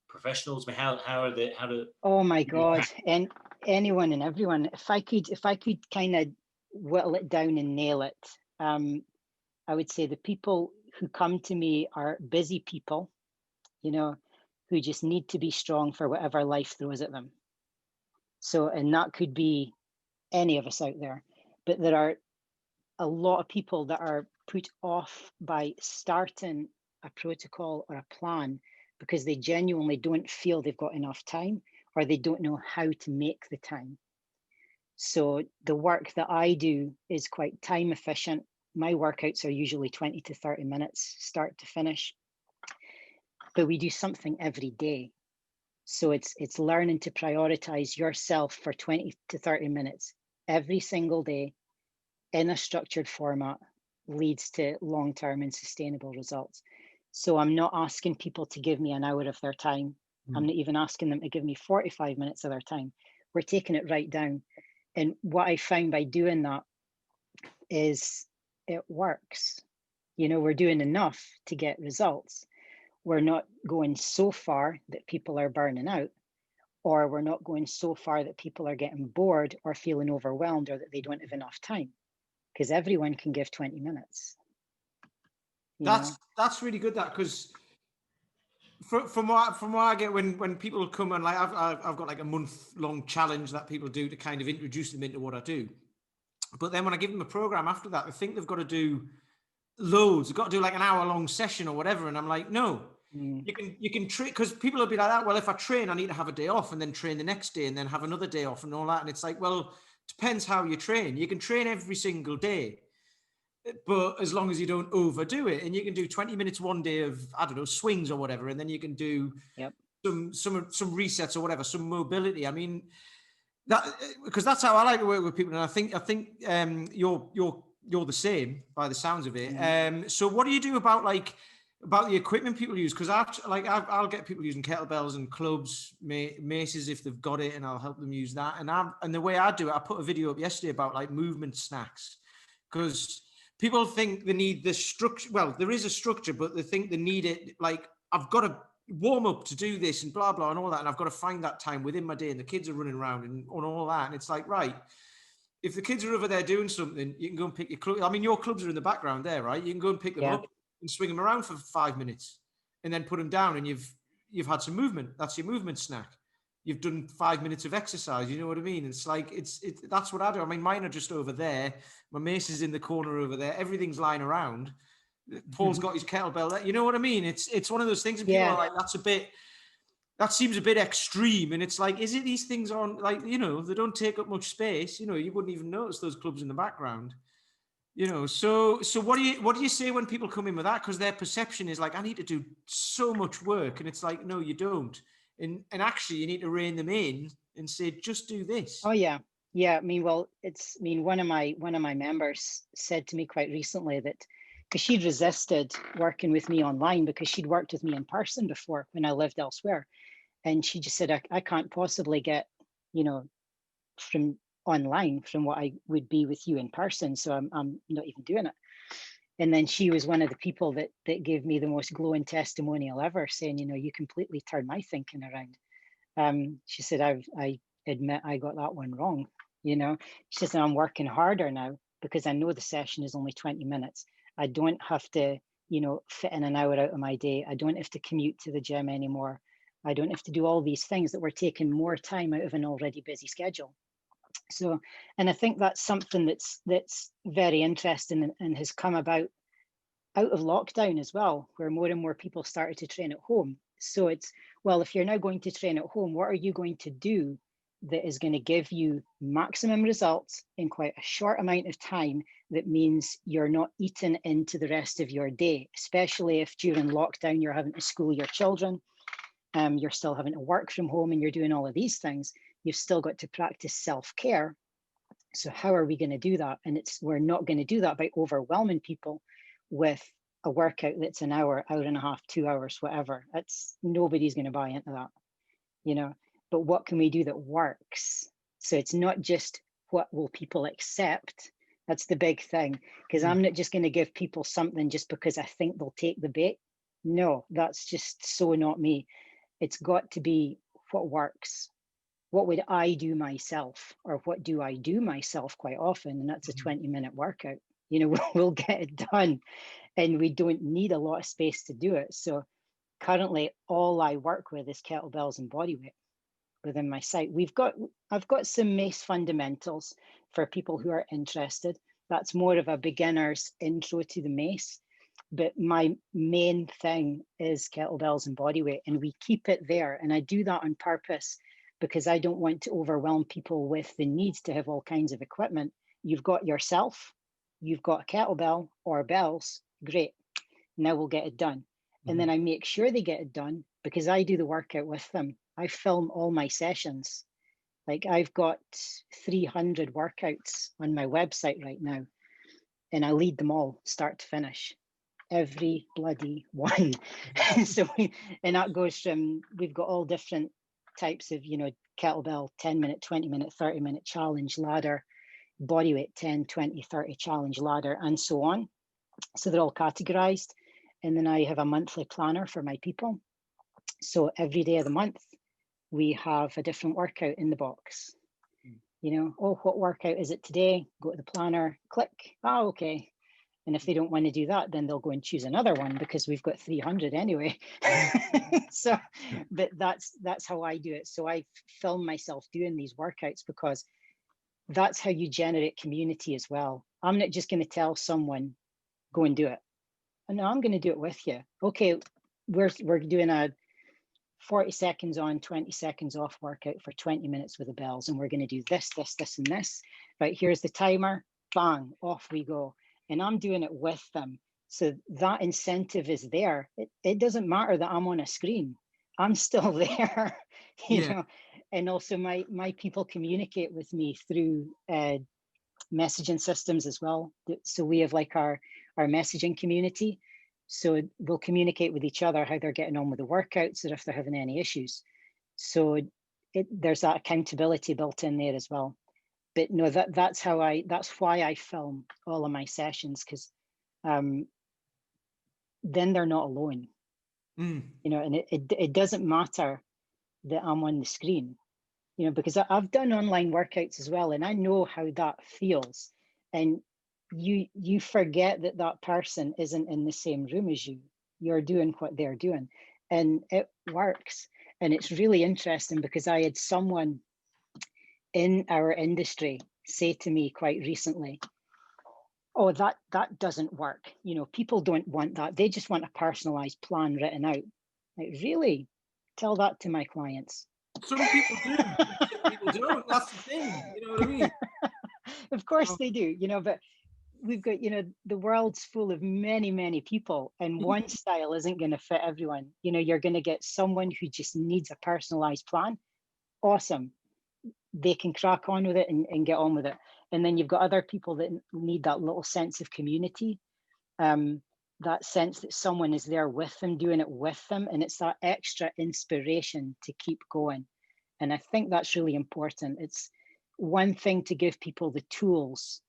professionals? I mean, how are they? How do? Oh my God! And anyone and everyone. If I could kind of whittle it down and nail it, I would say the people who come to me are busy people, you know, who just need to be strong for whatever life throws at them. So, and that could be any of us out there, but there are a lot of people that are put off by starting a protocol or a plan because they genuinely don't feel they've got enough time, or they don't know how to make the time. So the work that I do is quite time efficient. My workouts are usually 20 to 30 minutes, start to finish, but we do something every day. So it's learning to prioritize yourself for 20 to 30 minutes every single day in a structured format leads to long-term and sustainable results. So I'm not asking people to give me an hour of their time. I'm not even asking them to give me 45 minutes of their time. We're taking it right down. And what I found by doing that is it works. You know, we're doing enough to get results. We're not going so far that people are burning out, or we're not going so far that people are getting bored or feeling overwhelmed, or that they don't have enough time, because everyone can give 20 minutes. That's really good, that, because from what I get when people come and, like, I've got like a month-long challenge that people do to kind of introduce them into what I do. But then when I give them a program after that, they think they've got to do loads. They've got to do like an hour-long session or whatever. And I'm like, no, you can train, because people will be like that. Well, if I train, I need to have a day off and then train the next day and then have another day off and all that. And it's like, well, depends how you train. You can train every single day, but as long as you don't overdo it, and you can do 20 minutes one day of, I don't know, swings or whatever, and then you can do some resets or whatever, some mobility. I mean, that, because that's how I like to work with people, and I think you're the same by the sounds of it. So what do you do about the equipment people use? Because I'll get people using kettlebells and clubs, maces if they've got it, and I'll help them use that. And the way I do it, I put a video up yesterday about like movement snacks, because people think they need the structure. Well, there is a structure, but they think they need it. Like, I've got to warm up to do this and blah, blah, and all that. And I've got to find that time within my day, and the kids are running around and all that. And it's like, right, if the kids are over there doing something, you can go and pick your club. I mean, your clubs are in the background there, right? You can go and pick them up and swing them around for 5 minutes and then put them down, and you've had some movement. That's your movement snack. You've done 5 minutes of exercise. You know what I mean? It's like, that's what I do. I mean, mine are just over there. My mace is in the corner over there. Everything's lying around. Paul's got his kettlebell there. You know what I mean? It's one of those things, and people are like, that seems a bit extreme. And it's like, is it these things on, like, you know, they don't take up much space. You know, you wouldn't even notice those clubs in the background. You know, so what do you say when people come in with that? Because their perception is like, I need to do so much work. And it's like, no, you don't. And actually, you need to rein them in and say, just do this. Oh yeah, yeah. I mean, well, one of my members said to me quite recently that, because she'd resisted working with me online because she'd worked with me in person before when I lived elsewhere, and she just said, I can't possibly get, you know, from online from what I would be with you in person, so I'm not even doing it. And then she was one of the people that gave me the most glowing testimonial ever, saying, you know, you completely turned my thinking around. She said, I admit I got that one wrong. You know, she said, I'm working harder now because I know the session is only 20 minutes. I don't have to, you know, fit in an hour out of my day. I don't have to commute to the gym anymore. I don't have to do all these things that were taking more time out of an already busy schedule. So, and I think that's something that's very interesting and has come about out of lockdown as well, where more and more people started to train at home. So it's, well, if you're now going to train at home, what are you going to do that is going to give you maximum results in quite a short amount of time? That means you're not eating into the rest of your day, especially if during lockdown you're having to school your children, you're still having to work from home, and you're doing all of these things. You've still got to practice self-care. So how are we going to do that? And we're not going to do that by overwhelming people with a workout that's an hour, hour and a half, 2 hours, whatever. Nobody's going to buy into that, you know. But what can we do that works? So it's not just what will people accept. That's the big thing, because I'm not just going to give people something just because I think they'll take the bait. No, that's just so not me. It's got to be what works. What would I do myself, or what do I do myself quite often? And that's a 20-minute workout. You know, we'll get it done, and we don't need a lot of space to do it. So currently all I work with is kettlebells and bodyweight within my site. I've got some mace fundamentals for people who are interested. That's more of a beginner's intro to the mace. But my main thing is kettlebells and bodyweight, and we keep it there. And I do that on purpose because I don't want to overwhelm people with the need to have all kinds of equipment. You've got yourself, you've got a kettlebell or bells, great. Now we'll get it done. And then I make sure they get it done because I do the workout with them. I film all my sessions. Like, I've got 300 workouts on my website right now, and I lead them all start to finish. Every bloody one. So, and that goes from, we've got all different types of, you know, kettlebell, 10-minute, 20-minute, 30-minute challenge, ladder, bodyweight, 10, 20, 30 challenge, ladder, and so on. So they're all categorized. And then I have a monthly planner for my people. So every day of the month, we have a different workout in the box. You know, oh, what workout is it today? Go to the planner, click, oh, okay. And if they don't want to do that, then they'll go and choose another one because we've got 300 anyway. So, but that's how I do it. So I film myself doing these workouts because that's how you generate community as well. I'm not just going to tell someone, go and do it. No, I'm going to do it with you. Okay, we're doing a 40 seconds on, 20 seconds off workout for 20 minutes with the bells. And we're going to do this, this, this, and this. Right, here's the timer, bang, off we go. And I'm doing it with them. So that incentive is there. It doesn't matter that I'm on a screen. I'm still there, you know. And also my people communicate with me through messaging systems as well. So we have like our messaging community. So they'll communicate with each other how they're getting on with the workouts or if they're having any issues. So there's that accountability built in there as well. But no, that's why I film all of my sessions, because then they're not alone. You know, and it doesn't matter that I'm on the screen, you know, because I've done online workouts as well, and I know how that feels. And you forget that person isn't in the same room as you. You're doing what they're doing, and it works. And it's really interesting because I had someone in our industry say to me quite recently, oh, that doesn't work. You know, people don't want that. They just want a personalized plan written out. Like, really? Tell that to my clients. Some people do. Some people don't. That's the thing. You know what I mean? Of course they do, you know, but we've got, you know, the world's full of many, many people, and one style isn't going to fit everyone. You know, you're going to get someone who just needs a personalized plan. Awesome. They can crack on with it and get on with it. And then you've got other people that need that little sense of community, that sense that someone is there with them, doing it with them. And it's that extra inspiration to keep going. And I think that's really important. It's one thing to give people the tools,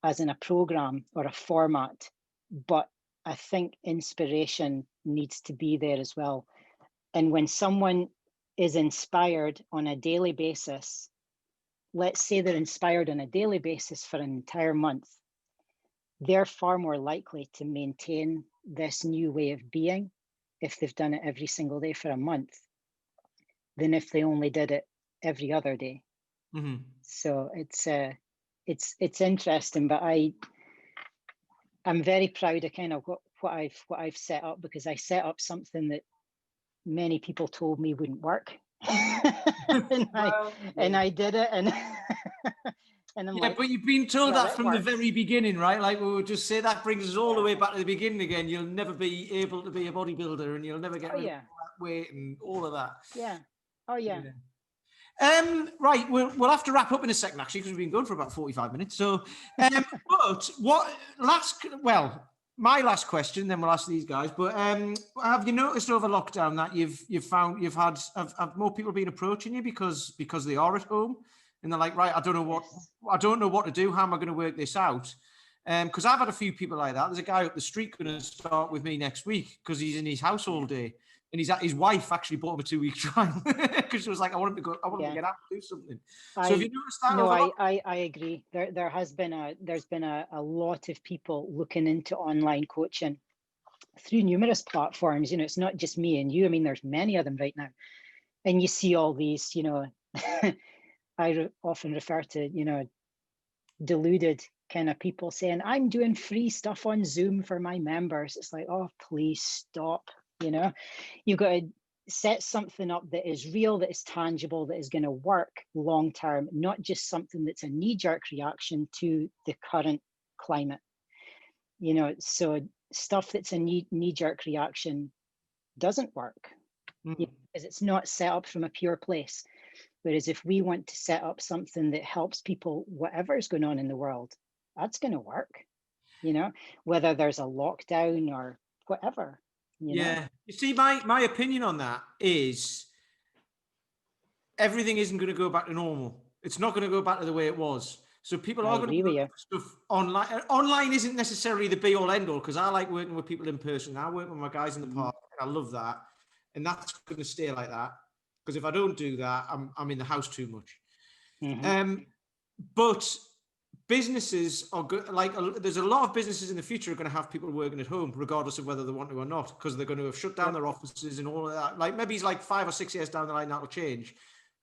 as in a program or a format, but I think inspiration needs to be there as well. And when someone is inspired on a daily basis, let's say they're inspired on a daily basis for an entire month, they're far more likely to maintain this new way of being if they've done it every single day for a month than if they only did it every other day. Mm-hmm. So it's interesting, but I'm very proud of kind of what I've set up, because I set up something that many people told me wouldn't work. and I did it, and and I'm yeah, like, but you've been told well, that from the very beginning, right? Like, we would just say that brings us all the way back to the beginning again. You'll never be able to be a bodybuilder, and you'll never get rid of that weight and all of that. Yeah. Oh yeah. Right, we'll have to wrap up in a second, actually, because we've been going for about 45 minutes. So, but my last question, then we'll ask these guys. But have you noticed over lockdown that you've had more people been approaching you because they are at home and they're like, right, I don't know what to do. How am I going to work this out? Because I've had a few people like that. There's a guy up the street going to start with me next week because he's in his house all day. And his wife actually bought him a 2-week trial because she was like, I want him to get out and do something. So have you noticed that? No, I agree. There's been a lot of people looking into online coaching through numerous platforms. You know, it's not just me and you. I mean, there's many of them right now. And you see all these, you know, I often refer to, you know, deluded kind of people saying, I'm doing free stuff on Zoom for my members. It's like, oh, please stop. You know, you've got to set something up that is real, that is tangible, that is going to work long term, not just something that's a knee-jerk reaction to the current climate. You know, so stuff that's a knee-jerk reaction doesn't work because it's not set up from a pure place. Whereas if we want to set up something that helps people, whatever is going on in the world, that's going to work. You know, whether there's a lockdown or whatever. You know? You see, my opinion on that is everything isn't going to go back to normal. It's not going to go back to the way it was. So people are going to do stuff online. Online isn't necessarily the be all end all, because I like working with people in person. I work with my guys in the park, and I love that, and that's going to stay like that. Because if I don't do that, I'm in the house too much. But businesses are good. Like, there's a lot of businesses in the future are going to have people working at home, regardless of whether they want to or not, because they're going to have shut down their offices and all of that. Like, maybe it's like 5 or 6 years down the line that'll change.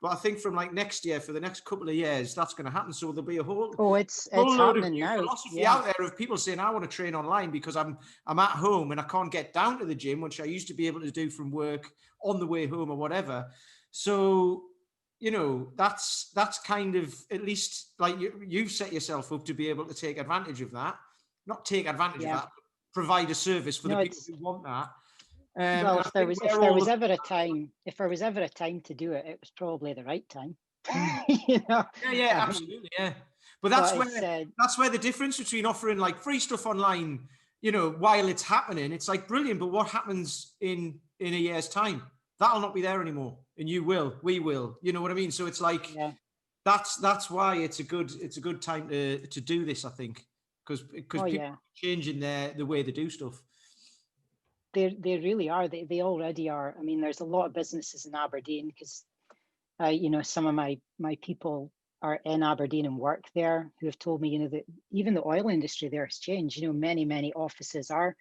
But I think from like next year, for the next couple of years, that's going to happen. So there'll be a whole load of new philosophy out there of people saying, I want to train online because I'm at home and I can't get down to the gym, which I used to be able to do from work on the way home or whatever. So, you know, that's kind of, at least like you've set yourself up to be able to take advantage of that. Not take advantage of that, but provide a service for the people who want that. Well, if there was ever a time to do it, it was probably the right time. You know? Yeah, absolutely, yeah. But that's where the difference between offering like free stuff online, you know, while it's happening, it's like brilliant. But what happens in a year's time? That'll not be there anymore, and we will. You know what I mean? So it's like that's why it's a good time to do this, I think, because people are changing the way they do stuff. They really are. They already are. I mean, there's a lot of businesses in Aberdeen because, you know, some of my people are in Aberdeen and work there who have told me, you know, that even the oil industry there has changed. You know, many offices are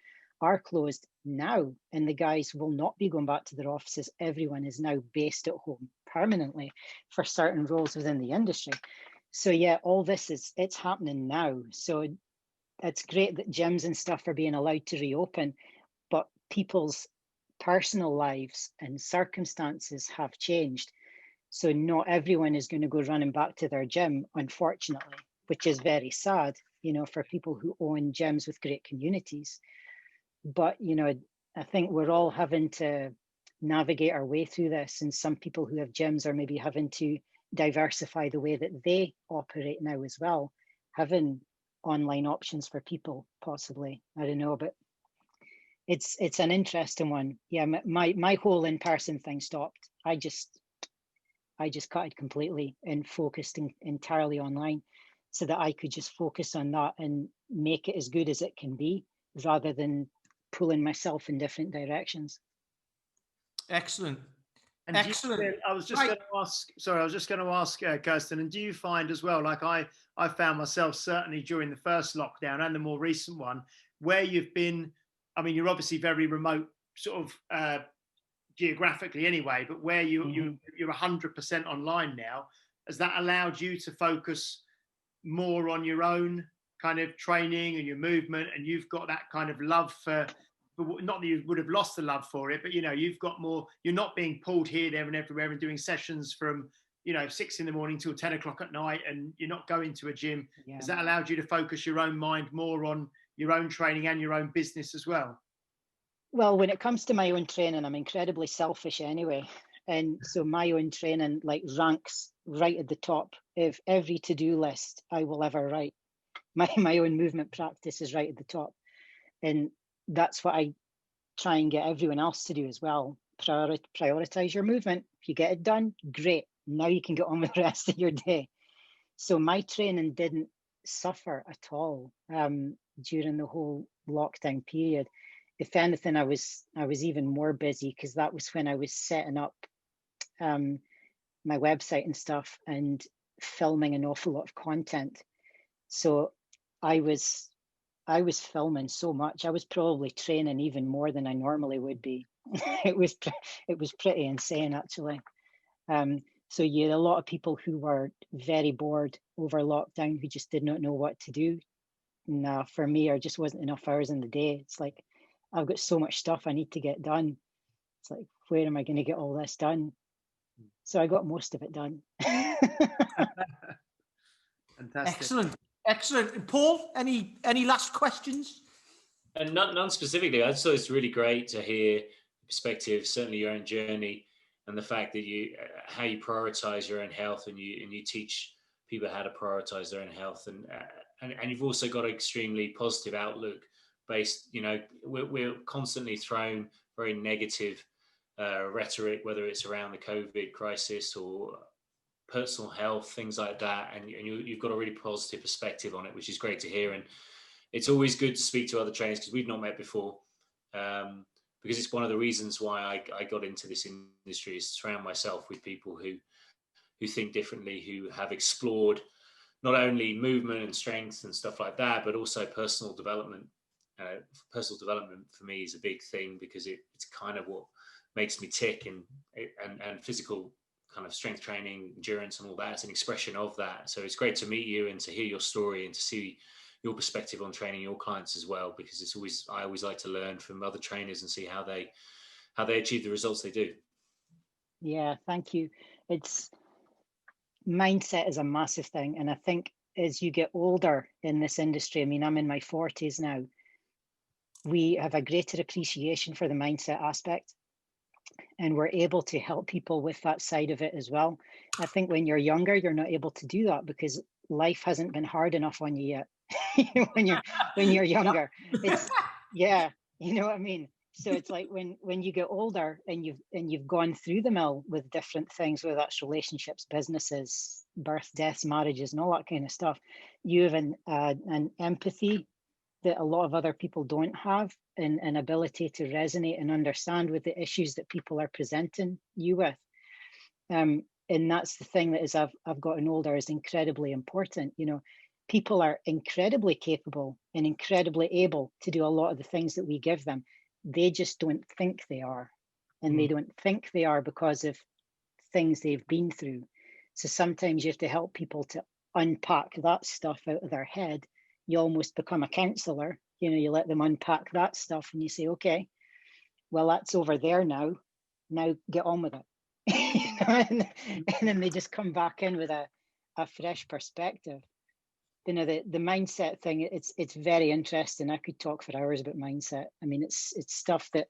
closed now, and the guys will not be going back to their offices. Everyone is now based at home permanently for certain roles within the industry. So yeah, all this it's happening now. So it's great that gyms and stuff are being allowed to reopen, but people's personal lives and circumstances have changed. So not everyone is going to go running back to their gym, unfortunately, which is very sad, you know, for people who own gyms with great communities. But, you know, I think we're all having to navigate our way through this. And some people who have gyms are maybe having to diversify the way that they operate now as well, having online options for people, possibly. I don't know, but it's an interesting one. Yeah, my whole in-person thing stopped. I just cut it completely and focused entirely online so that I could just focus on that and make it as good as it can be. rather than pulling myself in different directions. Excellent. And Excellent. I was just going to ask, sorry, I was just going to ask Kirsten, and do you find as well, like I found myself certainly during the first lockdown and the more recent one, where you've been, I mean, you're obviously very remote sort of geographically anyway, but where you're 100% online now, has that allowed you to focus more on your own kind of training and your movement, and you've got that kind of love for not that you would have lost the love for it, but you know, you've got more, you're not being pulled here, there and everywhere and doing sessions from, you know, 6 a.m. till 10 o'clock at night, and you're not going to a gym. Yeah. Has that allowed you to focus your own mind more on your own training and your own business as well? Well, when it comes to my own training, I'm incredibly selfish anyway. And so my own training like ranks right at the top of every to-do list I will ever write. My own movement practice is right at the top. And that's what I try and get everyone else to do as well. Prioritize your movement. If you get it done, great. Now you can get on with the rest of your day. So my training didn't suffer at all during the whole lockdown period. If anything, I was even more busy because that was when I was setting up my website and stuff and filming an awful lot of content. So I was filming so much. I was probably training even more than I normally would be. It was pretty insane, actually. So you had a lot of people who were very bored over lockdown who just did not know what to do. Nah, for me, there just wasn't enough hours in the day. It's like, I've got so much stuff I need to get done. It's like, where am I going to get all this done? So I got most of it done. Fantastic. Excellent. Paul, any last questions? And none specifically. I just thought it's really great to hear perspective, certainly your own journey, and the fact that how you prioritize your own health, and you teach people how to prioritize their own health, and you've also got an extremely positive outlook. Based, you know, we're constantly thrown very negative rhetoric, whether it's around the COVID crisis or personal health, things like that, and you've got a really positive perspective on it, which is great to hear. And it's always good to speak to other trainers because we've not met before, because it's one of the reasons why I got into this industry, is to surround myself with people who think differently, who have explored not only movement and strength and stuff like that, but also personal development. Personal development for me is a big thing because it's kind of what makes me tick, and physical kind of strength training, endurance and all that. It's an expression of that. So it's great to meet you and to hear your story and to see your perspective on training your clients as well, because I always like to learn from other trainers and see how they achieve the results they do. Yeah, thank you. It's mindset is a massive thing. And I think as you get older in this industry, I mean, I'm in my 40s now, we have a greater appreciation for the mindset aspect, and we're able to help people with that side of it as well. I think when you're younger, you're not able to do that because life hasn't been hard enough on you yet. when you're younger, it's, yeah, you know what I mean? So it's like when you get older and you've gone through the mill with different things, whether that's relationships, businesses, birth, deaths, marriages, and all that kind of stuff, you have an empathy that a lot of other people don't have, and an ability to resonate and understand with the issues that people are presenting you with. And that's the thing that, as I've gotten older, is incredibly important. You know, people are incredibly capable and incredibly able to do a lot of the things that we give them. They just don't think they are. And they don't think they are because of things they've been through. So sometimes you have to help people to unpack that stuff out of their head. You almost become a counselor. You know, you let them unpack that stuff and you say, okay, well, that's over there now. Now get on with it. You know, and then they just come back in with a fresh perspective. You know, the mindset thing, it's very interesting. I could talk for hours about mindset. I mean, it's stuff that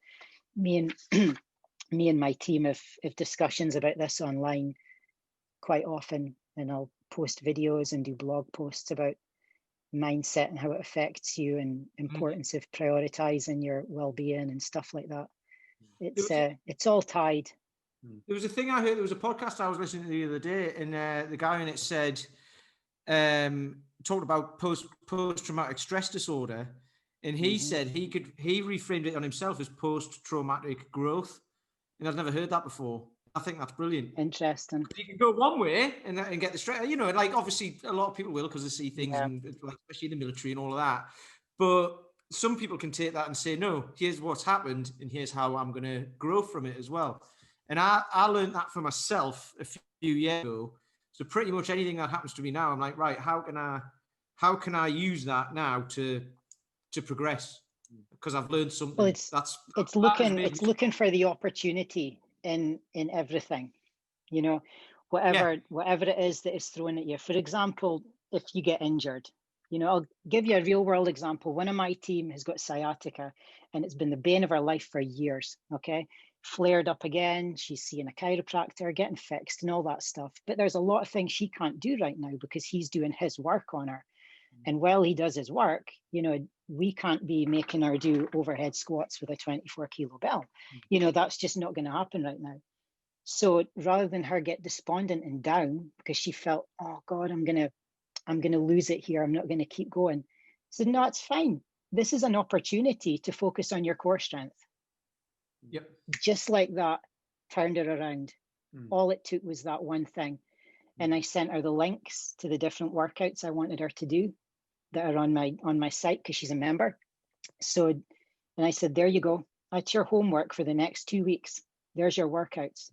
me and my team have discussions about this online quite often, and I'll post videos and do blog posts about mindset and how it affects you, and importance of prioritizing your well-being and stuff like that. It's all tied. There was a thing I heard, there was a podcast I was listening to the other day, and the guy in it said, talked about post-traumatic stress disorder, and he said he reframed it on himself as post-traumatic growth, and I've never heard that before. I think that's brilliant. Interesting. You can go one way and get the straight, you know, like obviously a lot of people will because they see things, Yeah. and like especially in the military and all of that. But some people can take that and say, no, here's what's happened, and here's how I'm going to grow from it as well. And I learned that for myself a few years ago. So pretty much anything that happens to me now, I'm like, right, how can I use that now to progress? Because I've learned something. Well, it's looking for the opportunity in everything, you know, whatever it is that is thrown at you. For example, if you get injured, you know, I'll give you a real world example. One of my team has got sciatica, and it's been the bane of her life for years. Okay, flared up again. She's seeing a chiropractor, getting fixed, and all that stuff. But there's a lot of things she can't do right now because he's doing his work on her. And while he does his work, you know, we can't be making her do overhead squats with a 24-kilo bell. You know, that's just not going to happen right now. So rather than her get despondent and down because she felt, oh God, I'm gonna lose it here, I'm not going to keep going. I said, no, it's fine. This is an opportunity to focus on your core strength. Yep. Just like that, turned her around. All it took was that one thing. And I sent her the links to the different workouts I wanted her to do that are on my site because she's a member. So, and I said, there you go. That's your homework for the next 2 weeks. There's your workouts.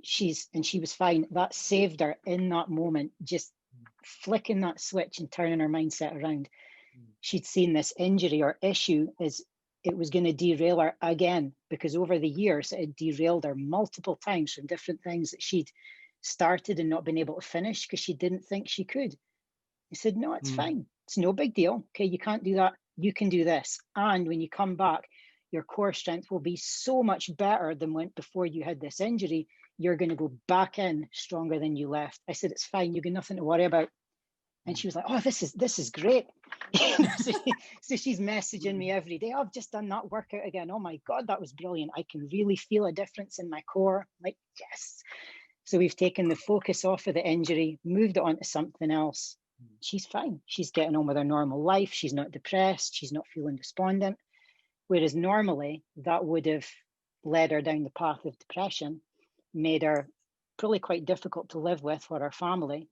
She was fine. That saved her in that moment, just flicking that switch and turning her mindset around. She'd seen this injury or issue as it was going to derail her again, because over the years it had derailed her multiple times from different things that she'd started and not been able to finish because she didn't think she could. I said, no, it's fine. It's no big deal. Okay, you can't do that. You can do this. And when you come back, your core strength will be so much better than when before you had this injury. You're going to go back in stronger than you left. I said, it's fine. You got nothing to worry about. And she was like, oh, this is great. So she's messaging me every day. Oh, I've just done that workout again. Oh my God, that was brilliant. I can really feel a difference in my core. I'm like, yes. So we've taken the focus off of the injury, moved it onto something else. She's fine. She's getting on with her normal life. She's not depressed. She's not feeling despondent. Whereas normally that would have led her down the path of depression, made her probably quite difficult to live with for her family,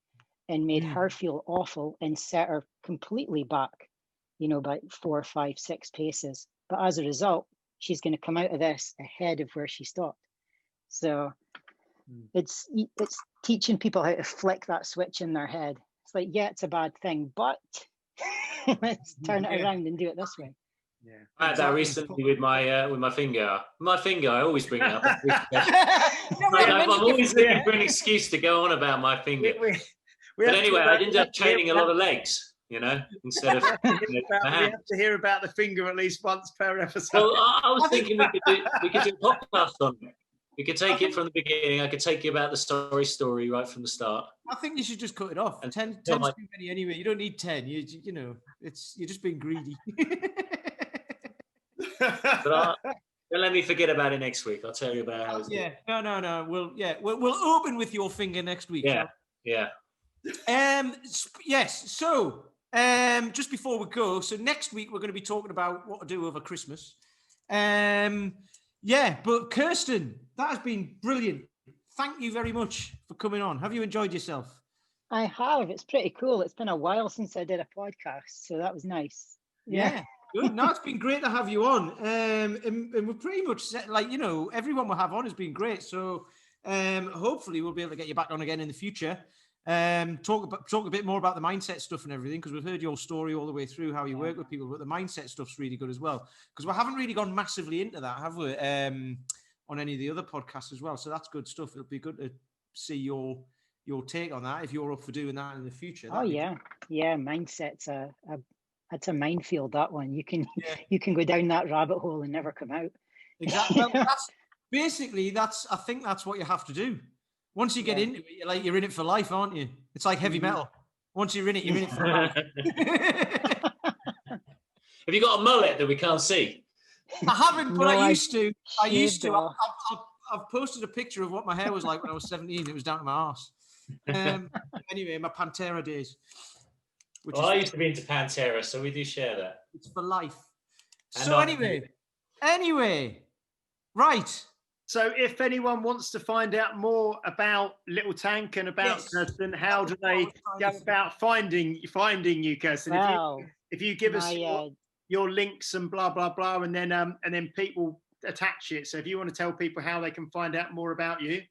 and made her feel awful and set her completely back, you know, by 4, 5, 6 paces. But as a result, she's going to come out of this ahead of where she stopped. So it's teaching people how to flick that switch in their head. It's like, yeah, it's a bad thing, but let's turn it around and do it this way. Yeah, I had that recently with my finger. My finger, I always bring it up. I'm always looking for an excuse to go on about my finger. But anyway, I ended up training a lot of legs, you know, instead of. We have to hear about the finger at least once per episode. Well, I was thinking we could do a podcast on it. We could take it from the beginning. I could take you about the story right from the start. I think you should just cut it off. And 10's too many anyway. You don't need 10. You know, you're just being greedy. But don't let me forget about it next week. I'll tell you about how it's doing. No. We'll open with your finger next week. Yeah. Yes. So, just before we go, so next week we're going to be talking about what to do over Christmas. But Kirsten, that has been brilliant. Thank you very much for coming on. Have you enjoyed yourself? I have. It's pretty cool. It's been a while since I did a podcast, so that was nice. Yeah. Good. No, it's been great to have you on. And we're pretty much set, like, you know, everyone we'll have on has been great. So hopefully we'll be able to get you back on again in the future. Talk a bit more about the mindset stuff and everything, because we've heard your story all the way through how you work with people, but the mindset stuff's really good as well, because we haven't really gone massively into that, have we, on any of the other podcasts as well. So that's good stuff. It'll be good to see your take on that if you're up for doing that in the future. Mindset's that's a minefield, that one. You can go down that rabbit hole and never come out. Exactly. Well, I think that's what you have to do. Once you get into it, you're in it for life, aren't you? It's like heavy metal. Once you're in it for life. Have you got a mullet that we can't see? I haven't, but I used to. I've posted a picture of what my hair was like when I was 17. It was down to my arse. Anyway, my Pantera days. I used to be into Pantera, so we do share that. It's for life. So anyway, right. So if anyone wants to find out more about LittleTank and about Kirsten, how do they go about finding you, Kirsten? Well, if you give us your links and blah blah blah, and then people attach it. So if you want to tell people how they can find out more about you.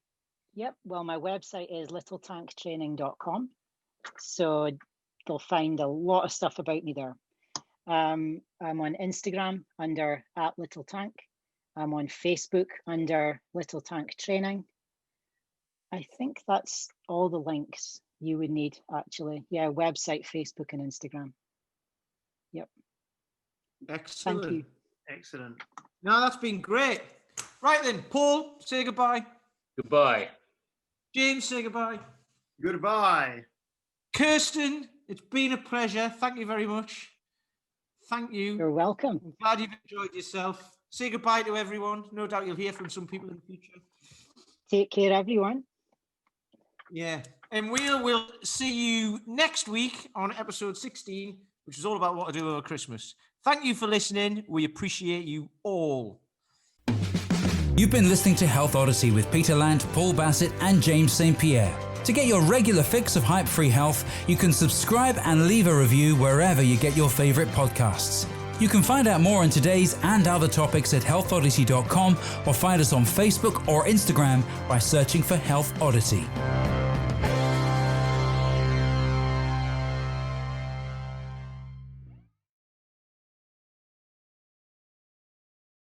Yep. Well, my website is littletanktraining.com. So they'll find a lot of stuff about me there. I'm on Instagram under @LittleTank. I'm on Facebook under LittleTank Training. I think that's all the links you would need, actually. Yeah, website, Facebook, and Instagram. Yep. Excellent. Thank you. Excellent. No, that's been great. Right then, Paul, say goodbye. Goodbye. James, say goodbye. Goodbye. Kirsten, it's been a pleasure. Thank you very much. Thank you. You're welcome. I'm glad you've enjoyed yourself. Say goodbye to everyone. No doubt you'll hear from some people in the future. Take care, everyone. Yeah. And we'll see you next week on episode 16, which is all about what to do over Christmas. Thank you for listening. We appreciate you all. You've been listening to Health Odyssey with Peter Lant, Paul Bassett, and James St Pierre. To get your regular fix of hype-free health, you can subscribe and leave a review wherever you get your favorite podcasts. You can find out more on today's and other topics at healthodyssey.com or find us on Facebook or Instagram by searching for Health Odyssey.